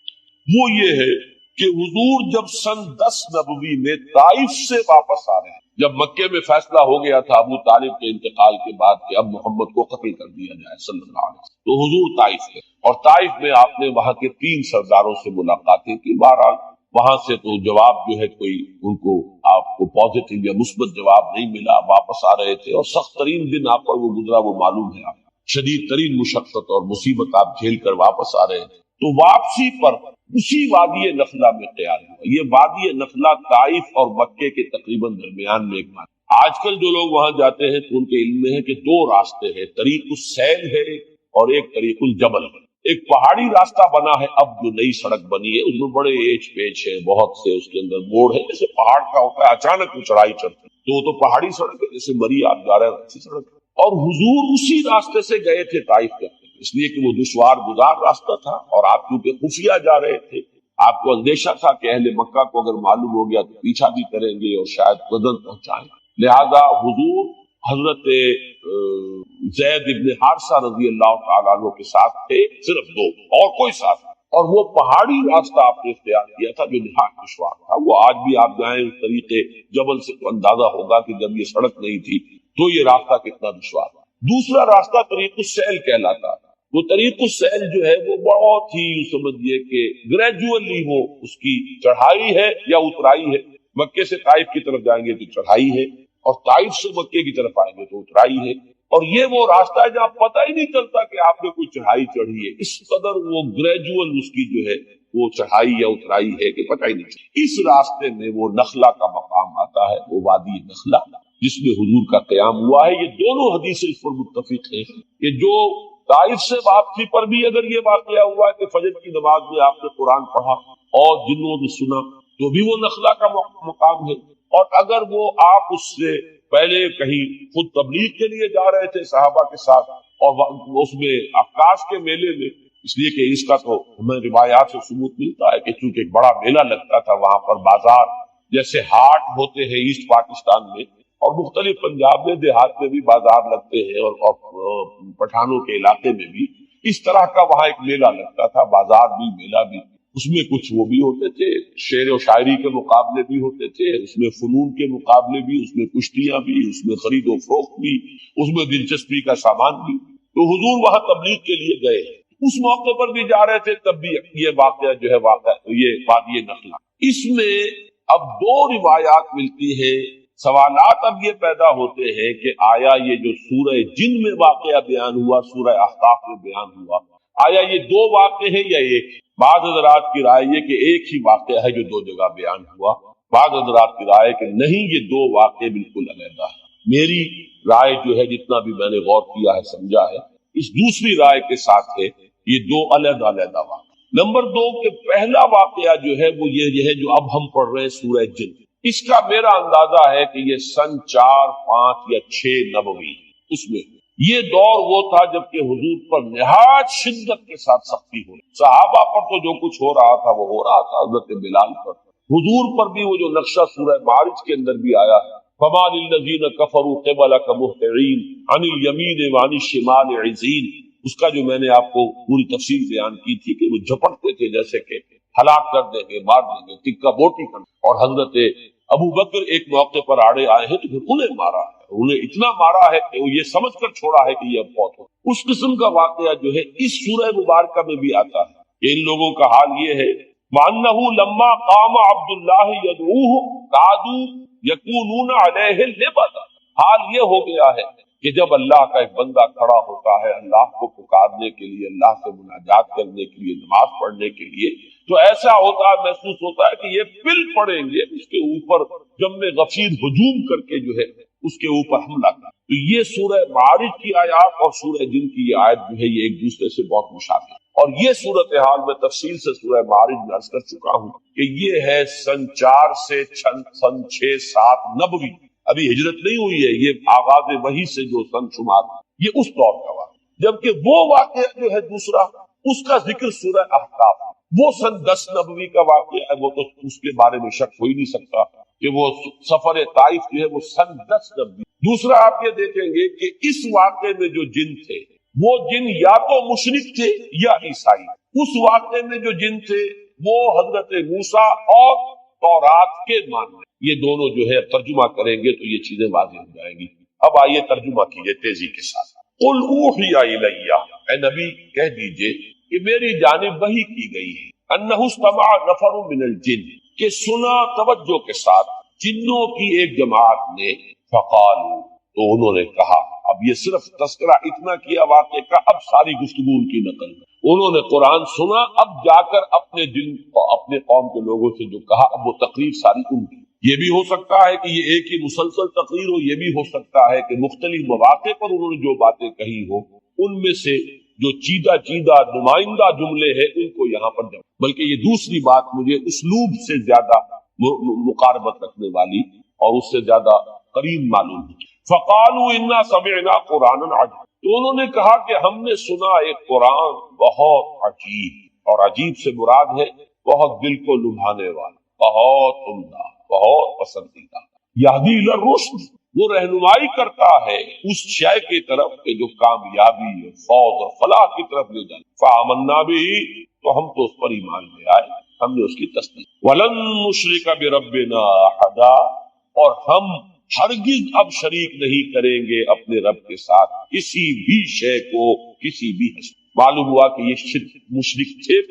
وہ یہ ہے کہ حضور جب سن 10 نبوی میں طائف سے واپس آ رہے ہیں، جب مکے میں فیصلہ ہو گیا تھا ابو طالب کے انتقال کے بعد کہ اب محمد کو قتل کر دیا جائے صلی اللہ علیہ وسلم، تو حضور طائف گئے، اور طائف میں آپ نے وہاں کے 3 سرداروں سے ملاقاتیں کی۔ بہرحال وہاں سے تو جواب جو ہے کوئی ان کو آپ کو پازیٹیو یا مثبت جواب نہیں ملا، واپس آ رہے تھے اور سخت ترین دن آپ پر وہ گزرا، وہ معلوم ہے آپ، شدید ترین مشقت اور مصیبت آپ جھیل کر واپس آ رہے تھے۔ تو واپسی پر اسی وادی نخلا میں قیام ہوا۔ یہ وادی نخلا طائف اور مکے کے تقریباً درمیان میں ایک بات۔ آج کل جو لوگ وہاں جاتے ہیں تو ان کے علم میں ہے کہ 2 راستے ہیں، طریق السیل ہے اور ایک طریق الجبل ہے۔ ایک پہاڑی راستہ بنا ہے اب جو نئی سڑک بنی ہے، اس میں بڑے ایچ پیچ ہے، بہت سے اس کے اندر موڑ ہے، جیسے پہاڑ کا ہوتا ہے اچانک وہ چڑھائی چڑھتی ہے، تو وہ تو پہاڑی سڑک ہے، جیسے مری آپ جا رہے ہیں اچھی سڑک ہے۔ اور حضور اسی راستے سے گئے تھے طائف کے، اس لیے کہ وہ دشوار گزار راستہ تھا، اور آپ کیونکہ خفیہ جا رہے تھے، آپ کو اندیشہ تھا کہ اہل مکہ کو اگر معلوم ہو گیا تو پیچھا بھی کریں گے اور شاید وزن پہنچائیں، لہذا حضور حضرت زید ابن حارثہ رضی اللہ تعالیٰ عنہ کے ساتھ تھے، صرف 2 اور کوئی ساتھ نہیں۔ اور وہ پہاڑی راستہ آپ نے اختیار کیا تھا جو نہایت دشوار تھا. وہ آج بھی آپ جائیں اس طریقے جبل سے تو اندازہ ہوگا کہ جب یہ سڑک نہیں تھی تو یہ راستہ کتنا دشوار تھا. دوسرا راستہ طریق السیل کہلاتا ہے. وہ طریق السیل جو ہے وہ بہت ہی سمجھیے کہ گریجولی وہ اس کی چڑھائی ہے یا اترائی ہے. مکے سے طائف کی طرف جائیں گے تو چڑھائی ہے، اور طائف سے مکے کی طرف آئیں گے تو اترائی ہے. اور یہ وہ راستہ ہے جہاں پتہ ہی نہیں چلتا کہ آپ نے کوئی چڑھائی چڑھی ہے. اس قدر وہ گریجول اس کی جو ہے وہ چڑھائی یا اترائی ہے کہ پتہ ہی نہیں چلتا. اس راستے میں وہ نخلا کا مقام آتا ہے، وہ وادی نخلا جس میں حضور کا قیام ہوا ہے. یہ دونوں حدیثیں اس پر متفق ہیں کہ جو طائف سے واپسی پر بھی اگر یہ واقعہ ہوا ہے کہ فجر کی نماز میں آپ نے قرآن پڑھا اور جنوں نے سنا تو بھی وہ نخلا کا مقام ہے. اور اگر وہ آپ اس سے پہلے کہیں خود تبلیغ کے لیے جا رہے تھے صحابہ کے ساتھ اور اس میں عکاس کے میلے میں، اس لیے کہ اس کا تو ہمیں روایات سے ثبوت ملتا ہے کہ چونکہ ایک بڑا میلہ لگتا تھا وہاں پر، بازار جیسے ہاٹ ہوتے ہیں ایسٹ پاکستان میں اور مختلف پنجاب میں دیہات میں بھی بازار لگتے ہیں، اور پٹھانوں کے علاقے میں بھی اس طرح کا وہاں ایک میلہ لگتا تھا، بازار بھی میلہ بھی. اس میں کچھ وہ بھی ہوتے تھے، شعر و شاعری کے مقابلے بھی ہوتے تھے، اس میں فنون کے مقابلے بھی، اس میں کشتیاں بھی، اس میں خرید و فروخت بھی، اس میں دلچسپی کا سامان بھی. تو حضور وہاں تبلیغ کے لیے گئے، اس موقع پر بھی جا رہے تھے، تب بھی یہ واقعہ جو ہے یہ وادی نخلا. اس میں اب دو روایات ملتی ہیں. سوالات اب یہ پیدا ہوتے ہیں کہ آیا یہ جو سورہ جن میں واقعہ بیان ہوا، سورہ احقاف میں بیان ہوا، آیا یہ دو واقعے ہیں یا ایک؟ بعض حضرات کی رائے یہ کہ ایک ہی واقعہ ہے جو دو جگہ بیان ہوا. بعض حضرات کی رائے کہ نہیں، یہ دو واقعے بالکل علیحدہ ہے. میری رائے جو ہے جتنا بھی میں نے غور کیا ہے سمجھا ہے اس دوسری رائے کے ساتھ ہے، یہ دو علیحدہ علیحدہ واقعہ. نمبر دو کہ پہلا واقعہ جو ہے وہ یہ ہے جو اب ہم پڑھ رہے ہیں سورہ جن، اس کا میرا اندازہ ہے کہ یہ سن 4، 5 یا 6 نبوی. اس میں یہ دور وہ تھا جبکہ حضور پر نہایت شدت کے ساتھ سختی ہو رہی. صحابہ پر تو جو کچھ ہو رہا تھا وہ ہو رہا تھا، حضرت بلال پر، حضور پر بھی وہ جو نقشہ سورہ معارج کے اندر بھی آیا ہے، فَمَا لِلَّذِينَ كَفَرُوا قِبَلَكَ مُهْطِعِينَ عَنِ الْيَمِينِ وَعَنِ الشِّمَالِ عِزِينَ. اس کا جو میں نے آپ کو پوری تفصیل بیان کی تھی کہ وہ جھپٹتے تھے جیسے کہ ہلاک کر دیں گے، مار دیں گے، ٹکا بوٹی کر. اور حضرت ابو بکر ایک موقع پر آڑے آئے ہیں تو پھر انہیں مارا ہے، انہیں اتنا مارا ہے کہ وہ یہ سمجھ کر چھوڑا ہے کہ یہ اب فوت ہو. اس قسم کا واقعہ جو ہے اس سورہ مبارکہ میں بھی آتا ہے کہ ان لوگوں کا حال یہ ہے، وَأَنَّهُ لَمَّا قَامَ عَبْدُ اللَّهِ يَدْعُوهُ قَعَدُوا يَكُونُونَ عَلَيْهِ لِبَدًا. حال یہ ہو گیا ہے کہ جب اللہ کا ایک بندہ کھڑا ہوتا ہے اللہ کو پکارنے کے لیے، اللہ سے مناجات کرنے کے لیے، نماز پڑھنے کے لیے، تو ایسا ہوتا ہے، محسوس ہوتا ہے کہ یہ پل پڑیں گے اس کے اوپر، جب غفیر ہجوم کر کے جو ہے اس کے اوپر حملہ کر. تو یہ سورہ معارج کی آیات اور سورہ جن کی یہ آیت جو ہے یہ ایک دوسرے سے بہت مشابہ ہے. اور یہ صورتحال میں تفصیل سے سورہ معارج میں عرض کر چکا ہوں کہ یہ ہے سن 4 سے سن 6، 7 نبوی. ابھی ہجرت نہیں ہوئی ہے، یہ آغاز وحی سے جو سن شمار یہ اس دور کا واقعہ. جبکہ وہ واقعہ جو ہے دوسرا اس کا ذکر سورہ احقاف، وہ سن 10 نبوی کا واقعہ ہے. وہ تو اس کے بارے میں شک ہو ہی نہیں سکتا کہ وہ سفر طائف جو ہے وہ سن 10 نبوی. دوسرا آپ یہ دیکھیں گے کہ اس واقعے میں جو جن تھے وہ جن یا تو مشرک تھے یا عیسائی. اس واقعے میں جو جن تھے وہ حضرت موسیٰ اور تورات کے ماننے. یہ دونوں جو ہے ترجمہ کریں گے تو یہ چیزیں واضح ہو جائیں گی. اب آئیے ترجمہ کیجئے تیزی کے ساتھ. قل اوحی الی، اے نبی کہہ دیجئے کہ میری جانب وحی کی گئی ہے، انہ استمع نفر من الجن، کہ سنا توجہ کے ساتھ جنوں کی ایک جماعت نے، فقالوا، تو انہوں نے کہا. اب یہ صرف تذکرہ اتنا کیا واقعے کا، اب ساری گفتگو ان کی نقل. انہوں نے قرآن سنا، اب جا کر اپنے دل اپنے قوم کے لوگوں سے جو کہا، اب وہ تقریر ساری ان کی. یہ بھی ہو سکتا ہے کہ یہ ایک ہی مسلسل تقریر ہو، یہ بھی ہو سکتا ہے کہ مختلف مواقع پر انہوں نے جو باتیں کہی ہو ان میں سے جو چیدہ نمائندہ جملے ہیں ان کو یہاں پر جمع. بلکہ یہ دوسری بات مجھے اسلوب سے زیادہ مقاربت رکھنے والی اور اس سے زیادہ قریب معلوم ہے. فقالوا انا سمعنا قرانا عجیبا، تو انہوں نے کہا کہ ہم نے سنا ایک قرآن بہت عجیب، اور عجیب سے مراد ہے بہت دل کو لبھانے والا، بہت عمدہ، بہت پسندیدہ. یہدی الی الرشد، وہ رہنمائی کرتا ہے اس شے کی طرف کہ جو کامیابی اور فوز اور فلاح کی طرف لے جائے. فآمنا بھی، تو ہم تو اس پر ایمان لے آئے، ہم نے اس کی تصدیق. ولن نشرک بربنا احدا، اور ہم ہرگز اب شریک نہیں کریں گے اپنے رب کے ساتھ کسی بھی شے کو، کسی بھی حسن. معلوم ہوا کہ یہ شرک مشرک تھے